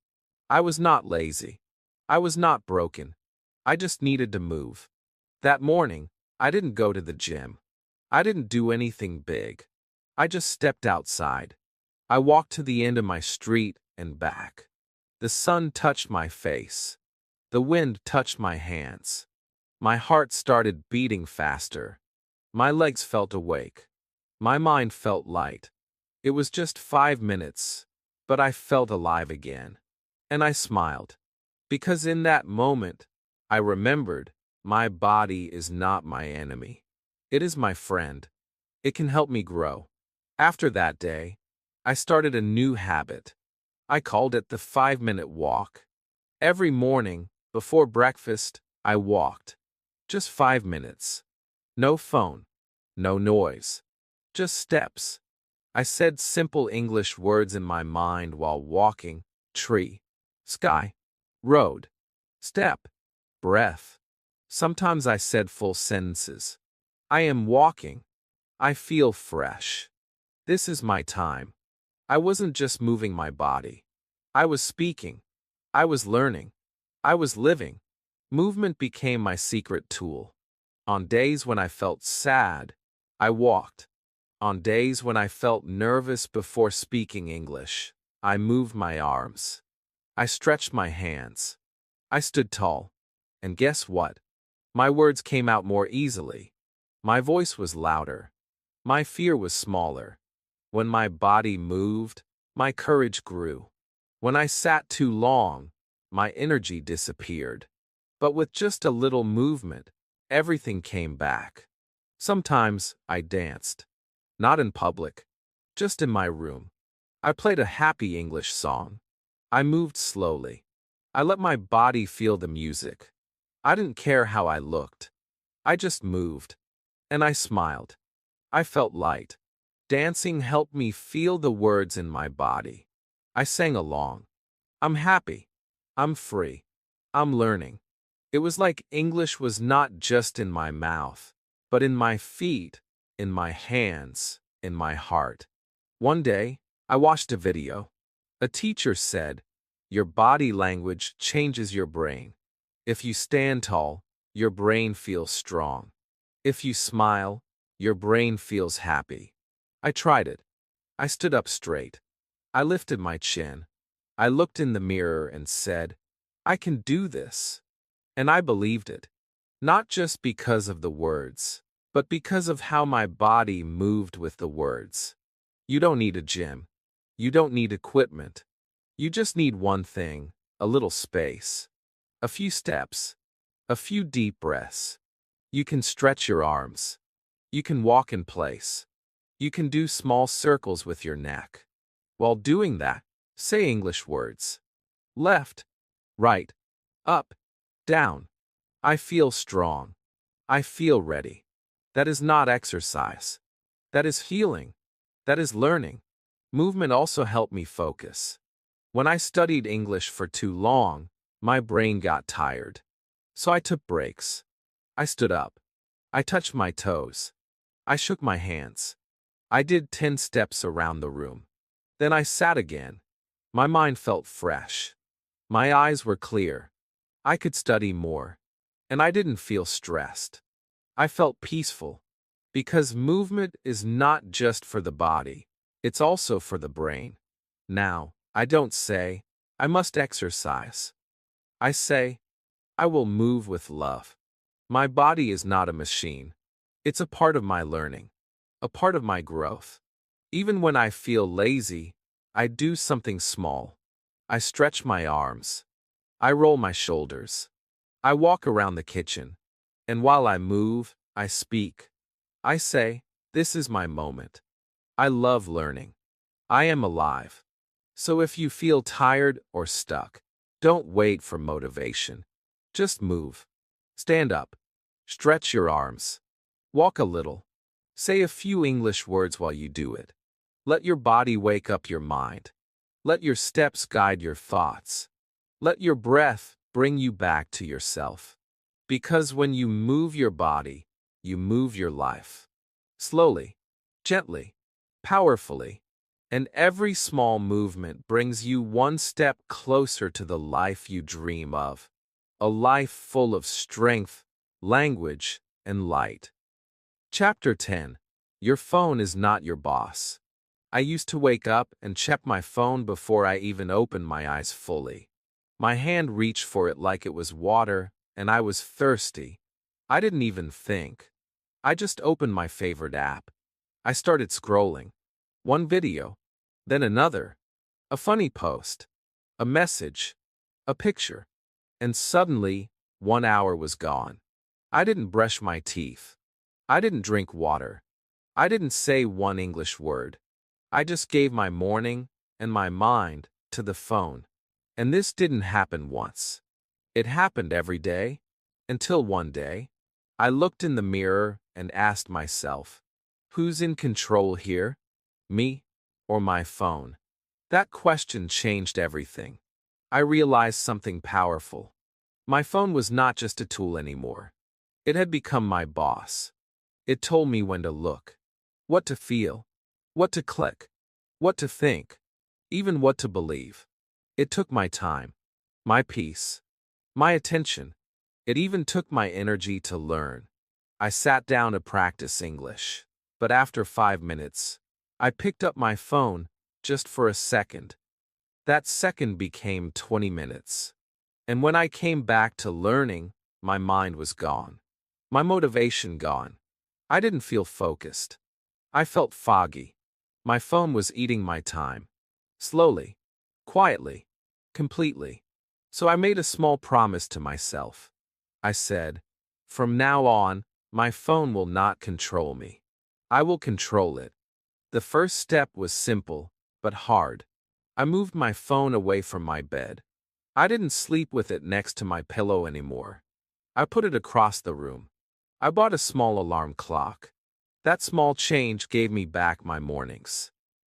I was not lazy. I was not broken. I just needed to move. That morning, I didn't go to the gym. I didn't do anything big. I just stepped outside. I walked to the end of my street and back. The sun touched my face. The wind touched my hands. My heart started beating faster. My legs felt awake. My mind felt light. It was just 5 minutes, but I felt alive again. And I smiled. Because in that moment, I remembered my body is not my enemy. It is my friend. It can help me grow. After that day, I started a new habit. I called it the 5-minute walk. Every morning, before breakfast, I walked. Just 5 minutes. No phone. No noise. Just steps. I said simple English words in my mind while walking. Tree. Sky. Road. Step. Breath. Sometimes I said full sentences. I am walking. I feel fresh. This is my time. I wasn't just moving my body. I was speaking. I was learning. I was living. Movement became my secret tool. On days when I felt sad, I walked. On days when I felt nervous before speaking English, I moved my arms. I stretched my hands. I stood tall. And guess what? My words came out more easily. My voice was louder. My fear was smaller. When my body moved, my courage grew. When I sat too long, my energy disappeared. But with just a little movement, everything came back. Sometimes I danced. Not in public, just in my room. I played a happy English song. I moved slowly. I let my body feel the music. I didn't care how I looked. I just moved. And I smiled. I felt light. Dancing helped me feel the words in my body. I sang along. I'm happy. I'm free. I'm learning. It was like English was not just in my mouth, but in my feet, in my hands, in my heart. One day, I watched a video. A teacher said, "Your body language changes your brain. If you stand tall, your brain feels strong. If you smile, your brain feels happy." I tried it. I stood up straight. I lifted my chin. I looked in the mirror and said, "I can do this." And I believed it. Not just because of the words, but because of how my body moved with the words. You don't need a gym. You don't need equipment. You just need one thing, a little space. A few steps. A few deep breaths. You can stretch your arms. You can walk in place. You can do small circles with your neck. While doing that, say English words. Left, right, up, down. I feel strong. I feel ready. That is not exercise. That is healing. That is learning. Movement also helped me focus. When I studied English for too long, my brain got tired. So I took breaks. I stood up. I touched my toes. I shook my hands. I did 10 steps around the room. Then I sat again. My mind felt fresh. My eyes were clear. I could study more. And I didn't feel stressed. I felt peaceful. Because movement is not just for the body, it's also for the brain. Now, I don't say, I must exercise. I say, I will move with love. My body is not a machine. It's a part of my learning, a part of my growth. Even when I feel lazy, I do something small. I stretch my arms. I roll my shoulders. I walk around the kitchen. And while I move, I speak. I say, this is my moment. I love learning. I am alive. So if you feel tired or stuck, don't wait for motivation. Just move. Stand up. Stretch your arms. Walk a little. Say a few English words while you do it. Let your body wake up your mind. Let your steps guide your thoughts. Let your breath bring you back to yourself. Because when you move your body, you move your life. Slowly, gently, powerfully. And every small movement brings you one step closer to the life you dream of. A life full of strength, language, and light. Chapter 10. Your phone is not your boss. I used to wake up and check my phone before I even opened my eyes fully. My hand reached for it like it was water, and I was thirsty. I didn't even think. I just opened my favorite app. I started scrolling. One video, then another. A funny post, a message, a picture. And suddenly, 1 hour was gone. I didn't brush my teeth. I didn't drink water. I didn't say one English word. I just gave my morning and my mind to the phone. And this didn't happen once. It happened every day, until one day, I looked in the mirror and asked myself, who's in control here? Me or my phone? That question changed everything. I realized something powerful. My phone was not just a tool anymore. It had become my boss. It told me when to look, what to feel, what to click, what to think, even what to believe. It took my time, my peace, my attention. It even took my energy to learn. I sat down to practice English, but after 5 minutes, I picked up my phone just for a second. That second became 20 minutes. And when I came back to learning, my mind was gone. My motivation gone. I didn't feel focused. I felt foggy. My phone was eating my time. Slowly, quietly, completely. So I made a small promise to myself. I said, from now on, my phone will not control me. I will control it. The first step was simple, but hard. I moved my phone away from my bed. I didn't sleep with it next to my pillow anymore. I put it across the room. I bought a small alarm clock. That small change gave me back my mornings.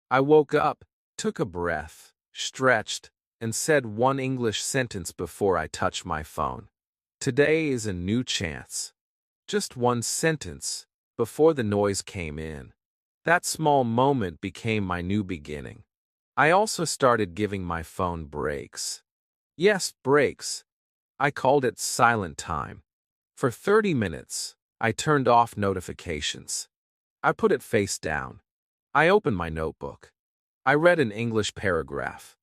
I woke up, took a breath, stretched, and said one English sentence before I touched my phone. Today is a new chance. Just one sentence, before the noise came in. That small moment became my new beginning. I also started giving my phone breaks. Yes, breaks. I called it silent time. For 30 minutes, I turned off notifications. I put it face down. I opened my notebook. I read an English paragraph.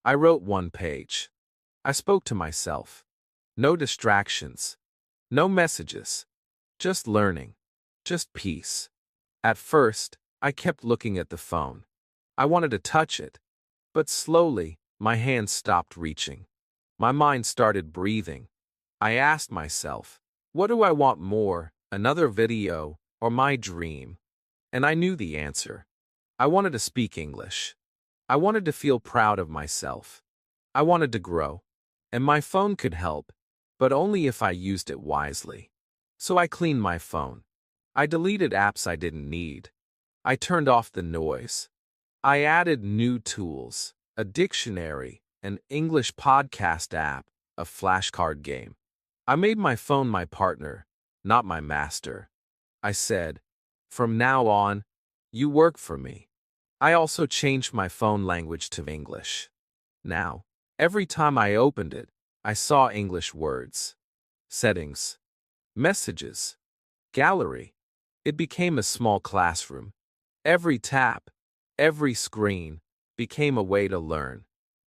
I wrote one page. I spoke to myself. No distractions. No messages. Just learning. Just peace. At first, I kept looking at the phone. I wanted to touch it. But slowly, my hands stopped reaching. My mind started breathing. I asked myself, what do I want more, another video, or my dream? And I knew the answer. I wanted to speak English. I wanted to feel proud of myself. I wanted to grow. And my phone could help, but only if I used it wisely. So I cleaned my phone. I deleted apps I didn't need. I turned off the noise. I added new tools, a dictionary, an English podcast app, a flashcard game. I made my phone my partner, not my master. I said, from now on, you work for me. I also changed my phone language to English. Now, every time I opened it, I saw English words. Settings. Messages. Gallery. It became a small classroom. Every tap, every screen, became a way to learn.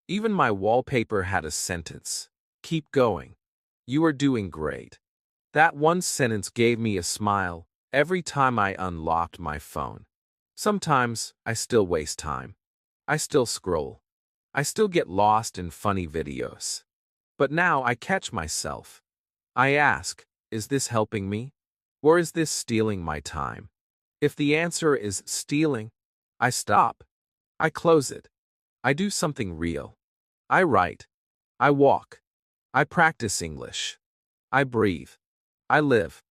Even my wallpaper had a sentence. Keep going. You are doing great. That one sentence gave me a smile every time I unlocked my phone. Sometimes I still waste time. I still scroll. I still get lost in funny videos. But now I catch myself. I ask, is this helping me? Or is this stealing my time? If the answer is stealing, I stop. I close it. I do something real. I write. I walk. I practice English. I breathe. I live.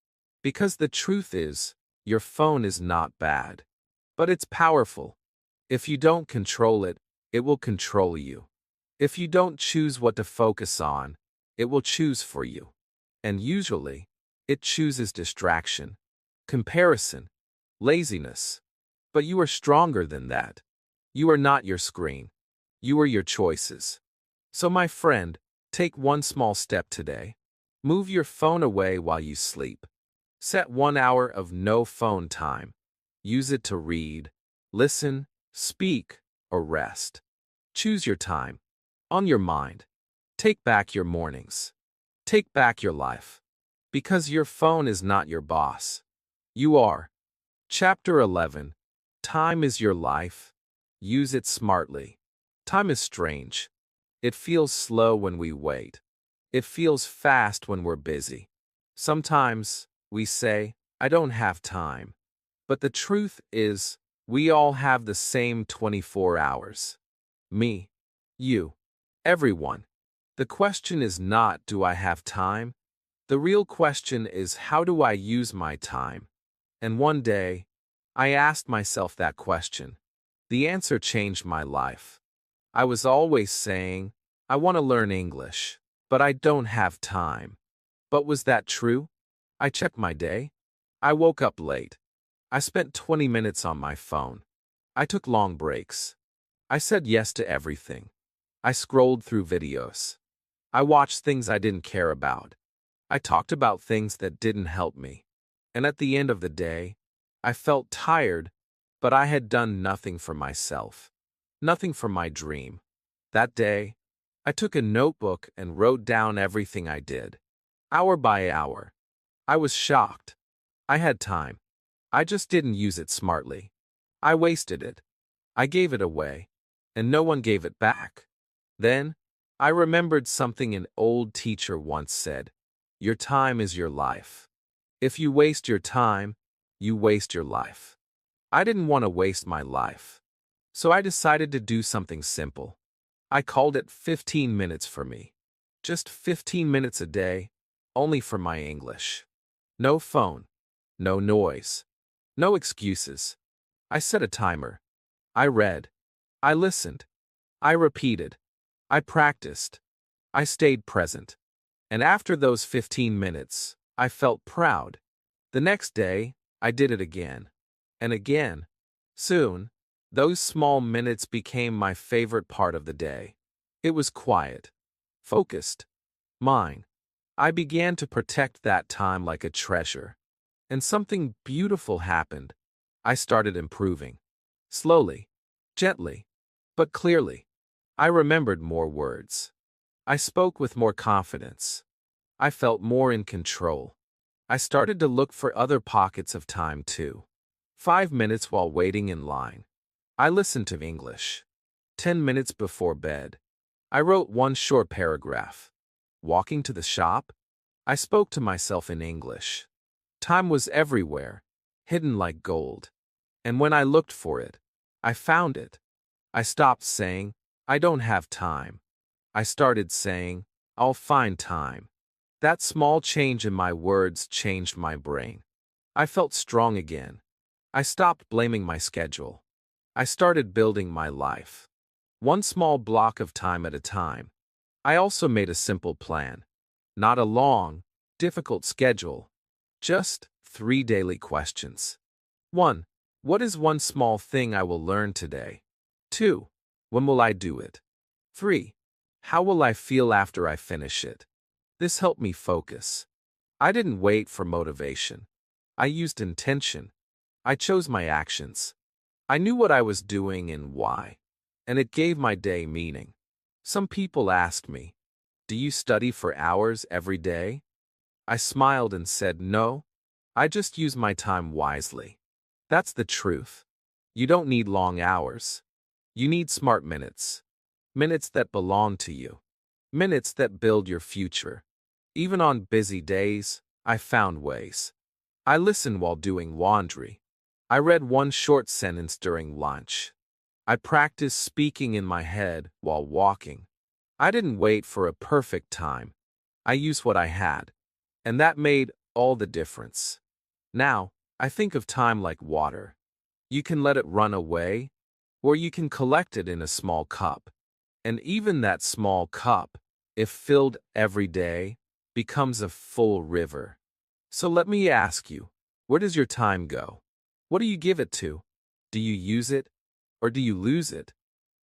Because the truth is, your phone is not bad. But it's powerful. If you don't control it, it will control you. If you don't choose what to focus on, it will choose for you. And usually, it chooses distraction, comparison, laziness. But you are stronger than that. You are not your screen. You are your choices. So my friend, take one small step today. Move your phone away while you sleep. Set 1 hour of no phone time. Use it to read, listen, speak, or rest. Choose your time. On your mind. Take back your mornings. Take back your life. Because your phone is not your boss. You are. Chapter 11. Time is your life. Use it smartly. Time is strange. It feels slow when we wait. It feels fast when we're busy. Sometimes we say, I don't have time. But the truth is, we all have the same 24 hours. Me, you, everyone. The question is not, do I have time? The real question is, how do I use my time? And one day, I asked myself that question. The answer changed my life. I was always saying, I want to learn English, but I don't have time. But was that true? I checked my day. I woke up late. I spent 20 minutes on my phone. I took long breaks. I said yes to everything. I scrolled through videos. I watched things I didn't care about. I talked about things that didn't help me. And at the end of the day, I felt tired, but I had done nothing for myself. Nothing for my dream. That day, I took a notebook and wrote down everything I did. hour by hour. I was shocked. I had time. I just didn't use it smartly. I wasted it. I gave it away, and no one gave it back. Then, I remembered something an old teacher once said. Your time is your life. If you waste your time, you waste your life. I didn't want to waste my life. So I decided to do something simple. I called it 15 minutes for me. Just 15 minutes a day, only for my English. No phone, no noise, no excuses. I set a timer. I read. I listened. I repeated. I practiced. I stayed present. And after those 15 minutes, I felt proud. The next day, I did it again. And again. Soon, those small minutes became my favorite part of the day. It was quiet, focused, mine. I began to protect that time like a treasure. And something beautiful happened. I started improving. Slowly, gently, but clearly. I remembered more words. I spoke with more confidence. I felt more in control. I started to look for other pockets of time too. 5 minutes while waiting in line. I listened to English. 10 minutes before bed. I wrote one short paragraph. Walking to the shop, I spoke to myself in English. Time was everywhere, hidden like gold. And when I looked for it, I found it. I stopped saying, I don't have time. I started saying, I'll find time. That small change in my words changed my brain. I felt strong again. I stopped blaming my schedule. I started building my life. One small block of time at a time. I also made a simple plan. Not a long, difficult schedule. Just 3 daily questions. 1. What is one small thing I will learn today? 2. When will I do it? 3. How will I feel after I finish it? This helped me focus. I didn't wait for motivation. I used intention. I chose my actions. I knew what I was doing and why. And it gave my day meaning. Some people asked me, do you study for hours every day? I smiled and said no. I just use my time wisely. That's the truth. You don't need long hours. You need smart minutes. Minutes that belong to you. Minutes that build your future. Even on busy days, I found ways. I listened while doing laundry. I read one short sentence during lunch. I practiced speaking in my head while walking. I didn't wait for a perfect time. I used what I had. And that made all the difference. Now, I think of time like water. You can let it run away, or you can collect it in a small cup. And even that small cup, if filled every day, becomes a full river. So let me ask you, where does your time go? What do you give it to? Do you use it, or do you lose it?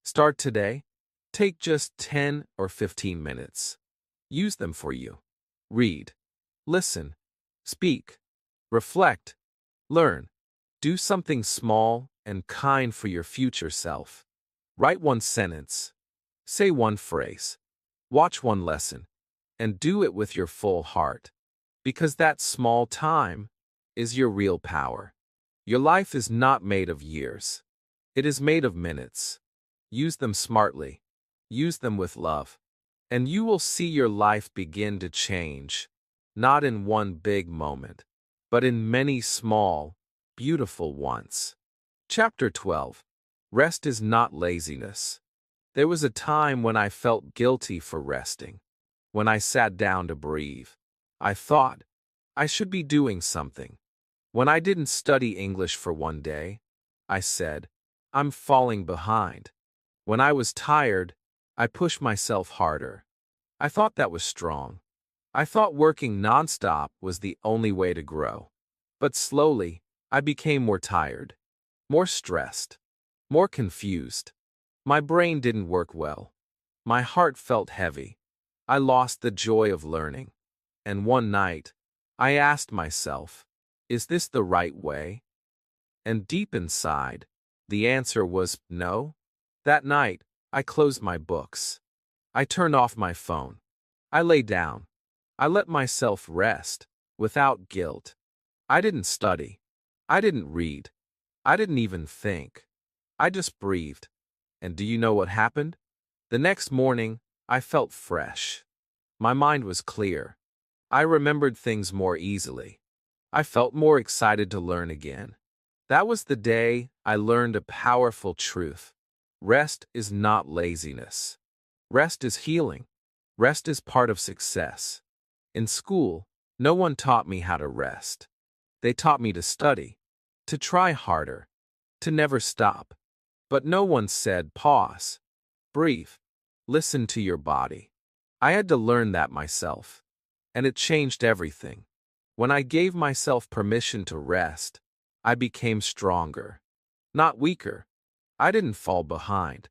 Start today. Take just 10 or 15 minutes. Use them for you. Read. Listen. Speak. Reflect. Learn. Do something small and kind for your future self. Write one sentence. Say one phrase. Watch one lesson. And do it with your full heart. Because that small time is your real power. Your life is not made of years. It is made of minutes. Use them smartly. Use them with love. And you will see your life begin to change. Not in one big moment, but in many small, beautiful ones. Chapter 12. Rest is not laziness. There was a time when I felt guilty for resting. When I sat down to breathe, I thought, I should be doing something. When I didn't study English for one day, I said, I'm falling behind. When I was tired, I pushed myself harder. I thought that was strong. I thought working nonstop was the only way to grow. But slowly, I became more tired, more stressed, more confused. My brain didn't work well. My heart felt heavy. I lost the joy of learning. And one night, I asked myself, is this the right way? And deep inside, the answer was no. That night, I closed my books. I turned off my phone. I lay down. I let myself rest without guilt. I didn't study. I didn't read. I didn't even think. I just breathed. And do you know what happened? The next morning, I felt fresh. My mind was clear. I remembered things more easily. I felt more excited to learn again. That was the day I learned a powerful truth. Rest is not laziness. Rest is healing. Rest is part of success. In school, no one taught me how to rest. They taught me to study, to try harder, to never stop. But no one said pause, breathe, listen to your body. I had to learn that myself, and it changed everything. When I gave myself permission to rest, I became stronger, not weaker. I didn't fall behind.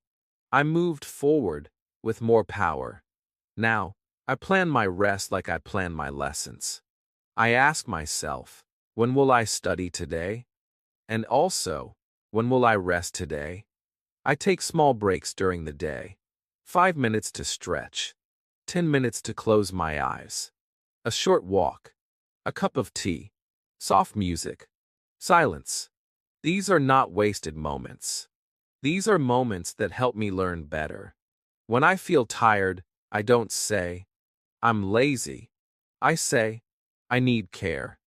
I moved forward with more power. Now, I plan my rest like I plan my lessons. I ask myself, when will I study today? And also, when will I rest today? I take small breaks during the day. 5 minutes to stretch. 10 minutes to close my eyes. A short walk. A cup of tea. Soft music. Silence. These are not wasted moments. These are moments that help me learn better. When I feel tired, I don't say, I'm lazy. I say, I need care.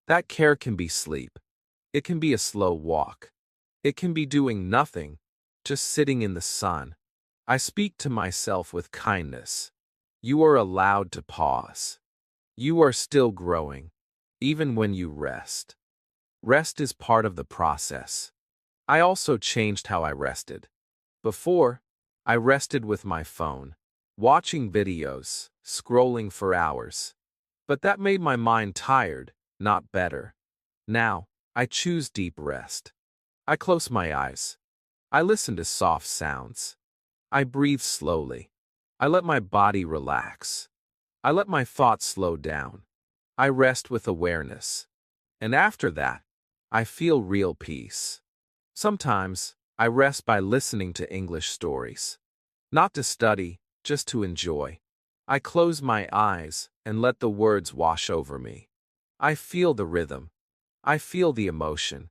That care can be sleep. It can be a slow walk. It can be doing nothing, just sitting in the sun. I speak to myself with kindness. You are allowed to pause. You are still growing, even when you rest. Rest is part of the process. I also changed how I rested. Before, I rested with my phone, watching videos, scrolling for hours. But that made my mind tired, not better. Now, I choose deep rest. I close my eyes. I listen to soft sounds. I breathe slowly. I let my body relax. I let my thoughts slow down. I rest with awareness. And after that, I feel real peace. Sometimes, I rest by listening to English stories. Not to study, just to enjoy. I close my eyes and let the words wash over me. I feel the rhythm. I feel the emotion.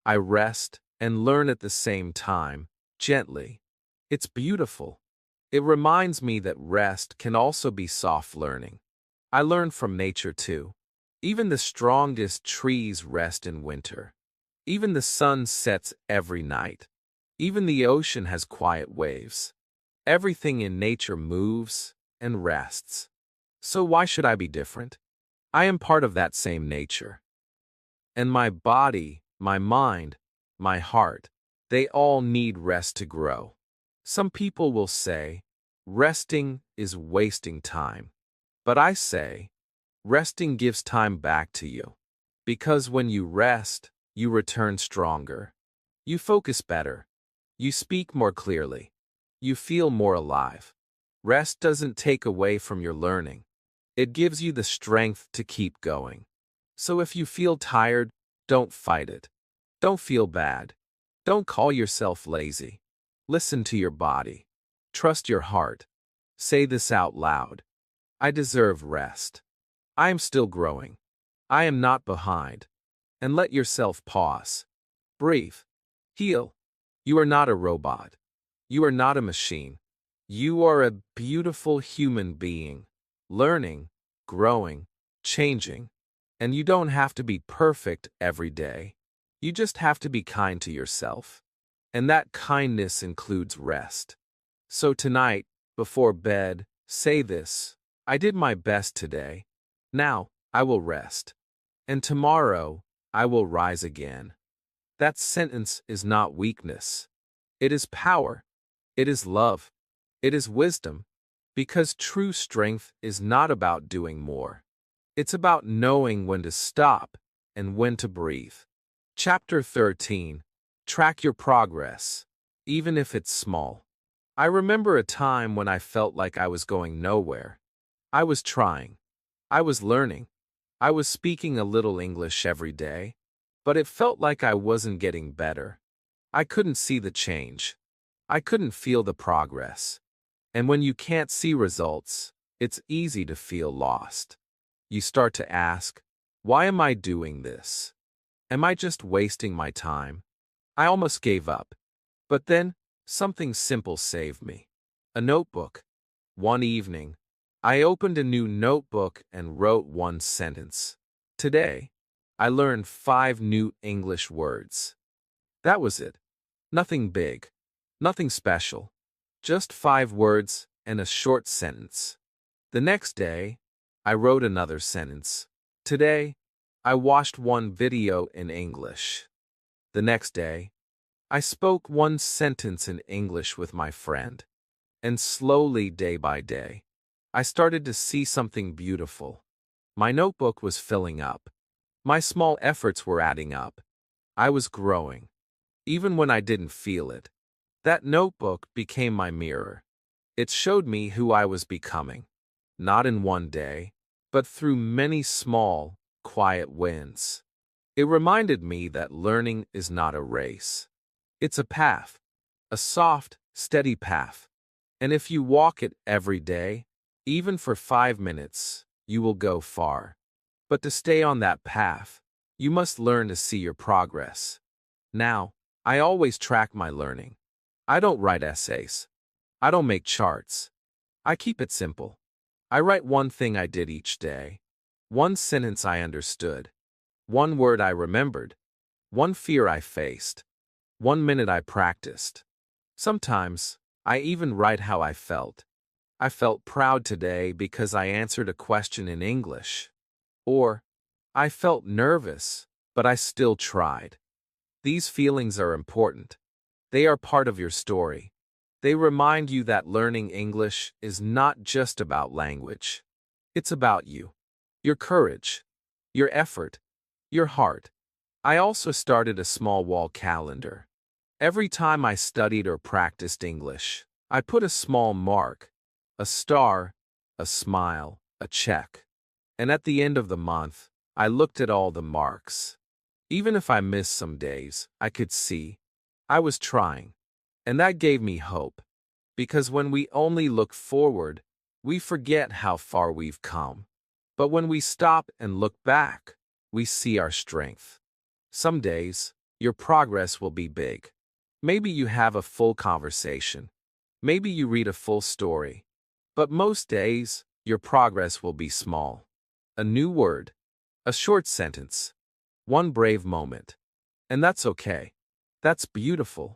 I rest and learn at the same time, gently. It's beautiful. It reminds me that rest can also be soft learning. I learn from nature too. Even the strongest trees rest in winter. Even the sun sets every night. Even the ocean has quiet waves. Everything in nature moves and rests. So why should I be different? I am part of that same nature. And my body, my mind, my heart, they all need rest to grow. Some people will say, resting is wasting time. But I say, resting gives time back to you. Because when you rest, you return stronger. You focus better. You speak more clearly. You feel more alive. Rest doesn't take away from your learning. It gives you the strength to keep going. So if you feel tired, don't fight it. Don't feel bad. Don't call yourself lazy. Listen to your body. Trust your heart. Say this out loud. I deserve rest. I am still growing. I am not behind. And let yourself pause. Breathe. Heal. You are not a robot. You are not a machine. You are a beautiful human being, learning, growing, changing. And you don't have to be perfect every day. You just have to be kind to yourself. And that kindness includes rest. So tonight, before bed, say this: I did my best today. Now, I will rest. And tomorrow, I will rise again. That sentence is not weakness. It is power. It is love. It is wisdom. Because true strength is not about doing more. It's about knowing when to stop and when to breathe. Chapter 13. Track your progress, even if it's small. I remember a time when I felt like I was going nowhere. I was trying. I was learning. I was speaking a little English every day, but it felt like I wasn't getting better. I couldn't see the change. I couldn't feel the progress. And when you can't see results, it's easy to feel lost. You start to ask, why am I doing this? Am I just wasting my time? I almost gave up. But then, something simple saved me. A notebook. One evening, I opened a new notebook and wrote one sentence. Today, I learned 5 new English words. That was it. Nothing big. Nothing special. Just 5 words and a short sentence. The next day, I wrote another sentence. Today, I watched one video in English. The next day, I spoke one sentence in English with my friend. And slowly, day by day, I started to see something beautiful. My notebook was filling up. My small efforts were adding up. I was growing. Even when I didn't feel it. That notebook became my mirror. It showed me who I was becoming. Not in one day, but through many small, quiet wins. It reminded me that learning is not a race. It's a path. A soft, steady path. And if you walk it every day, even for 5 minutes, you will go far. But to stay on that path, you must learn to see your progress. Now, I always track my learning. I don't write essays. I don't make charts. I keep it simple. I write one thing I did each day, one sentence I understood, one word I remembered, one fear I faced, 1 minute I practiced. Sometimes, I even write how I felt. I felt proud today because I answered a question in English. Or, I felt nervous, but I still tried. These feelings are important. They are part of your story. They remind you that learning English is not just about language. It's about you, your courage, your effort, your heart. I also started a small wall calendar. Every time I studied or practiced English, I put a small mark, a star, a smile, a check. And at the end of the month, I looked at all the marks. Even if I missed some days, I could see I was trying. And that gave me hope. Because when we only look forward, we forget how far we've come. But when we stop and look back, we see our strength. Some days, your progress will be big. Maybe you have a full conversation. Maybe you read a full story. But most days, your progress will be small. A new word, a short sentence, one brave moment. And that's okay. That's beautiful.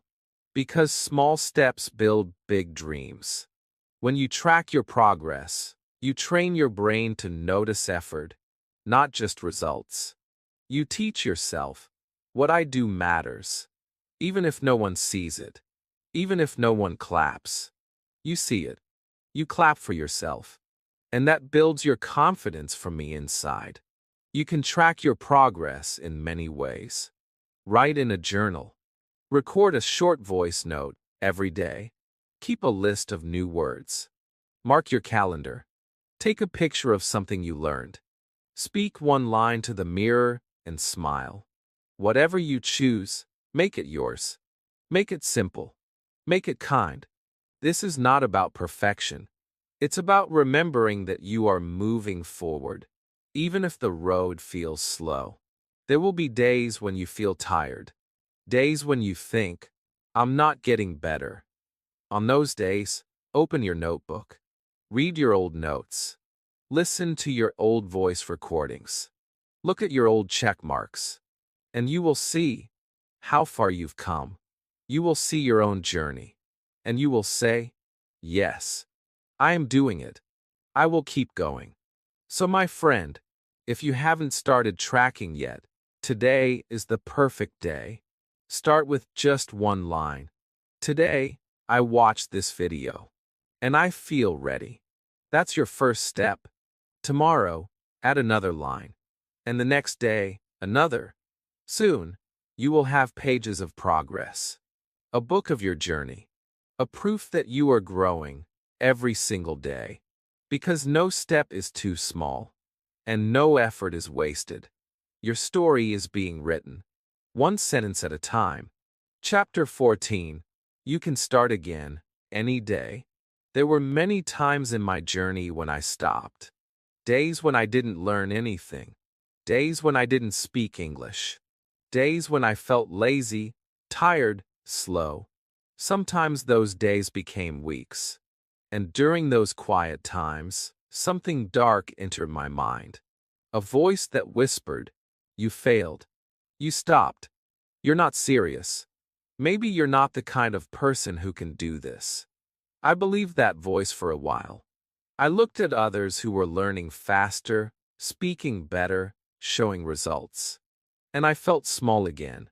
Because small steps build big dreams. When you track your progress, you train your brain to notice effort, not just results. You teach yourself, what I do matters. Even if no one sees it. Even if no one claps. You see it. You clap for yourself. And that builds your confidence from the inside. You can track your progress in many ways. Write in a journal. Record a short voice note every day. Keep a list of new words. Mark your calendar. Take a picture of something you learned. Speak one line to the mirror and smile. Whatever you choose, make it yours. Make it simple. Make it kind. This is not about perfection. It's about remembering that you are moving forward, even if the road feels slow. There will be days when you feel tired. Days when you think, I'm not getting better. On those days, open your notebook. Read your old notes. Listen to your old voice recordings. Look at your old check marks. And you will see how far you've come. You will see your own journey. And you will say, yes, I am doing it. I will keep going. So my friend, if you haven't started tracking yet, today is the perfect day. Start with just one line. Today, I watched this video. And I feel ready. That's your first step. Tomorrow, add another line. And the next day, another. Soon, you will have pages of progress. A book of your journey. A proof that you are growing every single day. Because no step is too small. And no effort is wasted. Your story is being written. One sentence at a time. Chapter 14. You can start again, any day. There were many times in my journey when I stopped. Days when I didn't learn anything. Days when I didn't speak English. Days when I felt lazy, tired, slow. Sometimes those days became weeks. And during those quiet times, something dark entered my mind. A voice that whispered, "You failed. You stopped. You're not serious. Maybe you're not the kind of person who can do this." I believed that voice for a while. I looked at others who were learning faster, speaking better, showing results. And I felt small again.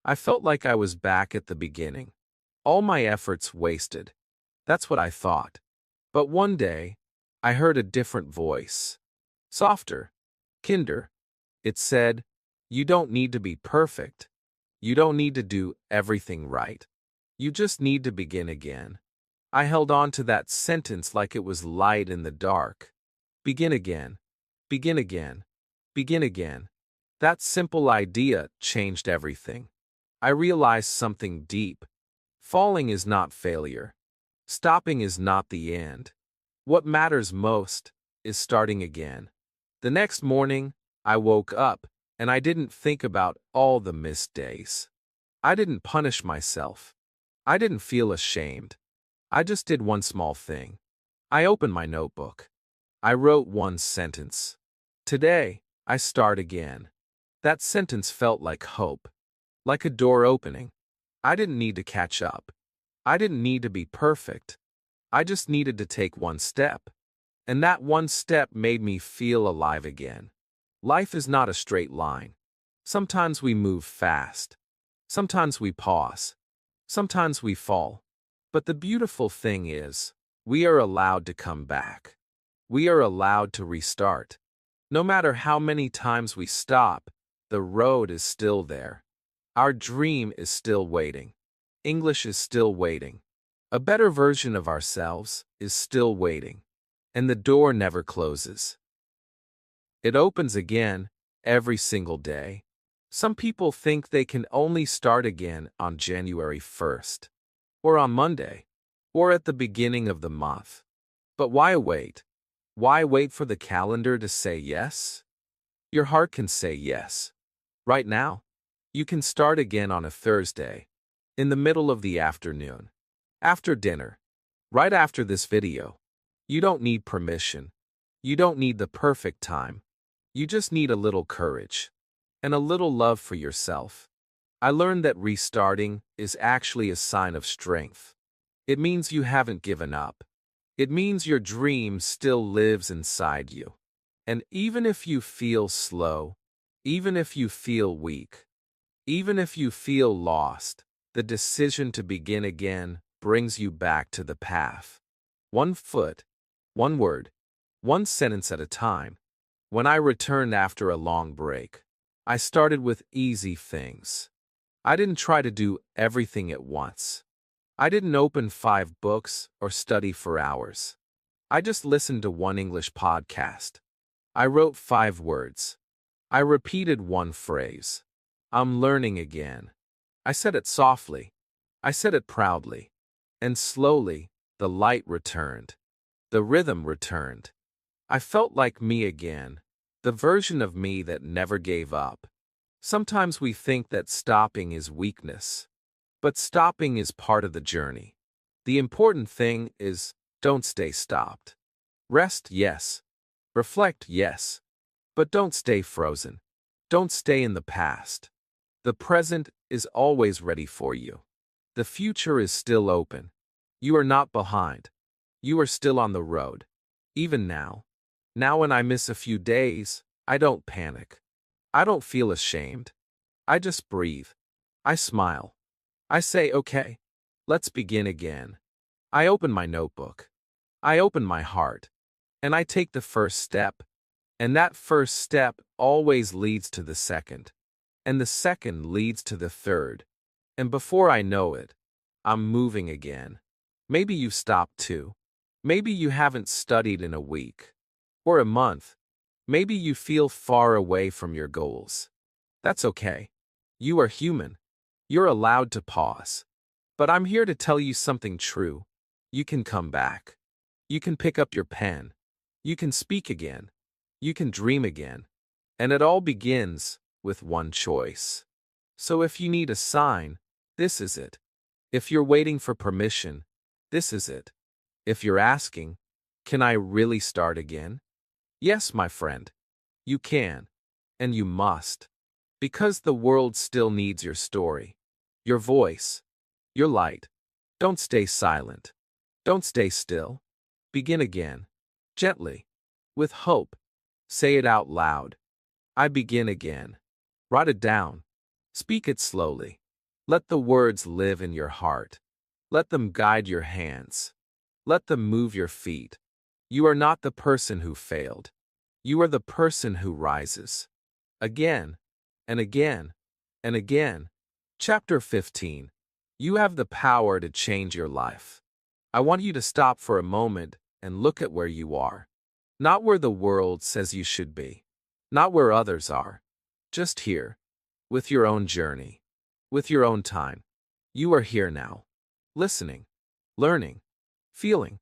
I felt like I was back at the beginning. All my efforts wasted. That's what I thought. But one day, I heard a different voice. Softer, kinder. It said, "You don't need to be perfect. You don't need to do everything right. You just need to begin again." I held on to that sentence like it was light in the dark. Begin again. Begin again. Begin again. That simple idea changed everything. I realized something deep. Falling is not failure. Stopping is not the end. What matters most is starting again. The next morning, I woke up, and I didn't think about all the missed days. I didn't punish myself. I didn't feel ashamed. I just did one small thing. I opened my notebook. I wrote one sentence. Today, I start again. That sentence felt like hope, like a door opening. I didn't need to catch up. I didn't need to be perfect. I just needed to take one step. And that one step made me feel alive again. Life is not a straight line. Sometimes we move fast. Sometimes we pause. Sometimes we fall. But the beautiful thing is, we are allowed to come back. We are allowed to restart. No matter how many times we stop, the road is still there. Our dream is still waiting. English is still waiting. A better version of ourselves is still waiting. And the door never closes. It opens again every single day. Some people think they can only start again on January 1st, or on Monday, or at the beginning of the month. But why wait? Why wait for the calendar to say yes? Your heart can say yes. Right now, you can start again on a Thursday, in the middle of the afternoon, after dinner, right after this video. You don't need permission. You don't need the perfect time. You just need a little courage and a little love for yourself. I learned that restarting is actually a sign of strength. It means you haven't given up. It means your dream still lives inside you. And even if you feel slow, even if you feel weak, even if you feel lost, the decision to begin again brings you back to the path. One foot, one word, one sentence at a time. When I returned after a long break, I started with easy things. I didn't try to do everything at once. I didn't open 5 books or study for hours. I just listened to one English podcast. I wrote 5 words. I repeated one phrase. I'm learning again. I said it softly. I said it proudly. And slowly, the light returned. The rhythm returned. I felt like me again, the version of me that never gave up. Sometimes we think that stopping is weakness. But stopping is part of the journey. The important thing is, don't stay stopped. Rest, yes. Reflect, yes. But don't stay frozen. Don't stay in the past. The present is always ready for you. The future is still open. You are not behind. You are still on the road. Even now. Now when I miss a few days, I don't panic. I don't feel ashamed. I just breathe. I smile. I say, okay, let's begin again. I open my notebook. I open my heart. And I take the first step. And that first step always leads to the second. And the second leads to the third. And before I know it, I'm moving again. Maybe you've stopped too. Maybe you haven't studied in a week. Or a month. Maybe you feel far away from your goals. That's okay. You are human. You're allowed to pause. But I'm here to tell you something true. You can come back. You can pick up your pen. You can speak again. You can dream again. And it all begins with one choice. So if you need a sign, this is it. If you're waiting for permission, this is it. If you're asking, can I really start again? Yes, my friend. You can. And you must. Because the world still needs your story, your voice, your light. Don't stay silent. Don't stay still. Begin again. Gently. With hope. Say it out loud. I begin again. Write it down. Speak it slowly. Let the words live in your heart. Let them guide your hands. Let them move your feet. You are not the person who failed. You are the person who rises. Again, and again, and again. Chapter 15. You have the power to change your life. I want you to stop for a moment and look at where you are. Not where the world says you should be. Not where others are. Just here. With your own journey. With your own time. You are here now. Listening. Learning. Feeling.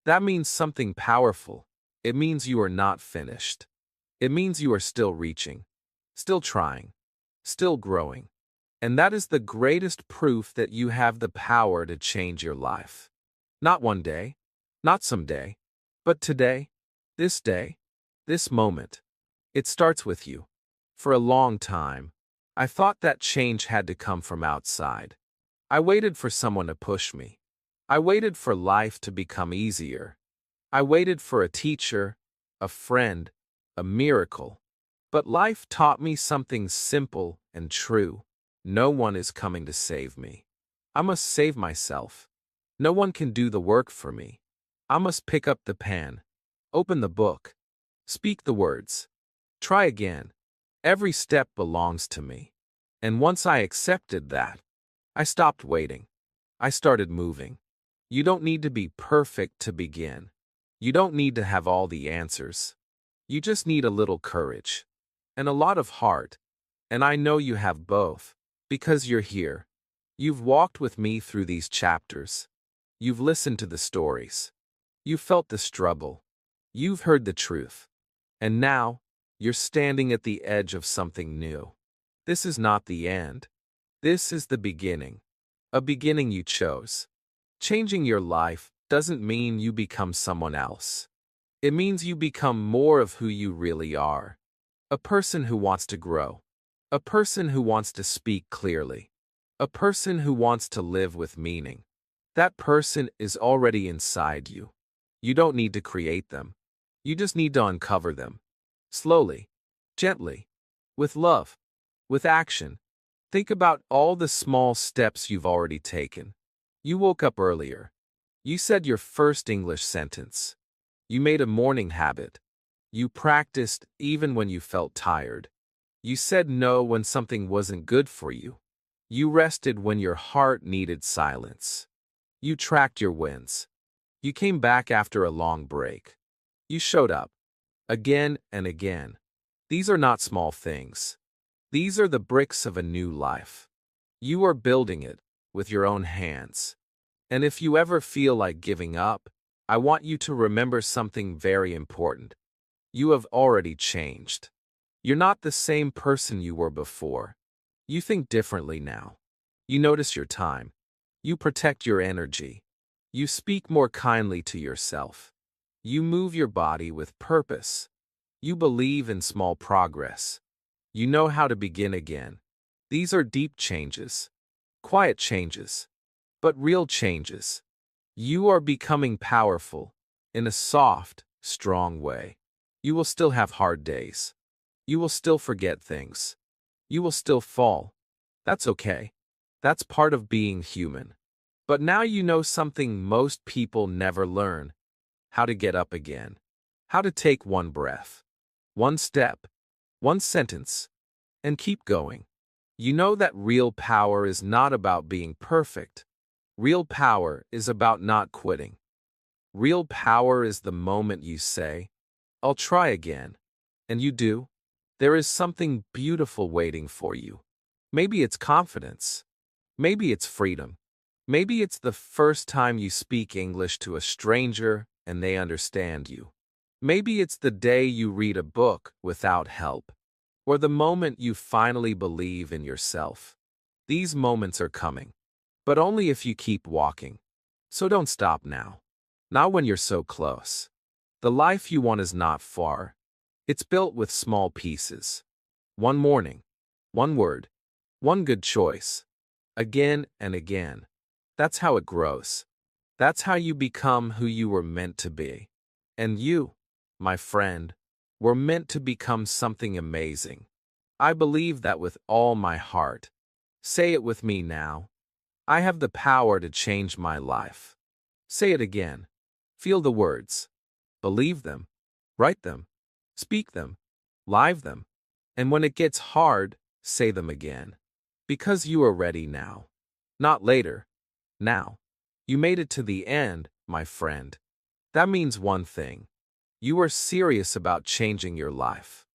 That means something powerful. It means you are not finished. It means you are still reaching. Still trying. Still growing. And that is the greatest proof that you have the power to change your life. Not one day. Not someday. But today. This day. This moment. It starts with you. For a long time, I thought that change had to come from outside. I waited for someone to push me. I waited for life to become easier. I waited for a teacher, a friend, a miracle. But life taught me something simple and true. No one is coming to save me. I must save myself. No one can do the work for me. I must pick up the pen, open the book, speak the words. Try again. Every step belongs to me. And once I accepted that, I stopped waiting. I started moving. You don't need to be perfect to begin. You don't need to have all the answers. You just need a little courage. And a lot of heart. And I know you have both. Because you're here. You've walked with me through these chapters. You've listened to the stories. You've felt the struggle. You've heard the truth. And now, you're standing at the edge of something new. This is not the end. This is the beginning. A beginning you chose. Changing your life doesn't mean you become someone else. It means you become more of who you really are. A person who wants to grow. A person who wants to speak clearly. A person who wants to live with meaning. That person is already inside you. You don't need to create them. You just need to uncover them. Slowly, gently, with love, with action. Think about all the small steps you've already taken. You woke up earlier. You said your first English sentence. You made a morning habit. You practiced even when you felt tired. You said no when something wasn't good for you. You rested when your heart needed silence. You tracked your wins. You came back after a long break. You showed up. Again and again. These are not small things. These are the bricks of a new life. You are building it with your own hands. And if you ever feel like giving up, I want you to remember something very important. You have already changed. You're not the same person you were before. You think differently now. You notice your time. You protect your energy. You speak more kindly to yourself. You move your body with purpose. You believe in small progress. You know how to begin again. These are deep changes. Quiet changes. But real changes. You are becoming powerful. In a soft, strong way. You will still have hard days. You will still forget things. You will still fall. That's okay. That's part of being human. But now you know something most people never learn. How to get up again. How to take one breath. One step. One sentence. And keep going. You know that real power is not about being perfect. Real power is about not quitting. Real power is the moment you say, I'll try again. And you do. There is something beautiful waiting for you. Maybe it's confidence. Maybe it's freedom. Maybe it's the first time you speak English to a stranger and they understand you. Maybe it's the day you read a book without help, or the moment you finally believe in yourself. These moments are coming, but only if you keep walking. So don't stop now. Not when you're so close. The life you want is not far. It's built with small pieces. One morning, one word, one good choice. Again and again. That's how it grows. That's how you become who you were meant to be. And you, my friend, were meant to become something amazing. I believe that with all my heart. Say it with me now. I have the power to change my life. Say it again. Feel the words. Believe them. Write them. Speak them. Live them. And when it gets hard, say them again. Because you are ready now. Not later. Now. You made it to the end, my friend. That means one thing. You are serious about changing your life.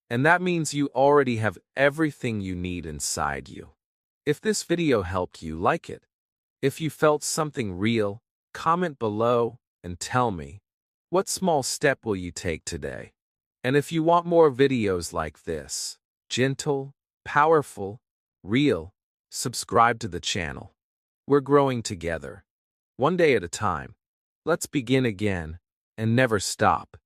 And that means you already have everything you need inside you. If this video helped you, like it. If you felt something real, comment below and tell me, what small step will you take today? And if you want more videos like this, gentle, powerful, real, subscribe to the channel. We're growing together. One day at a time. Let's begin again and never stop.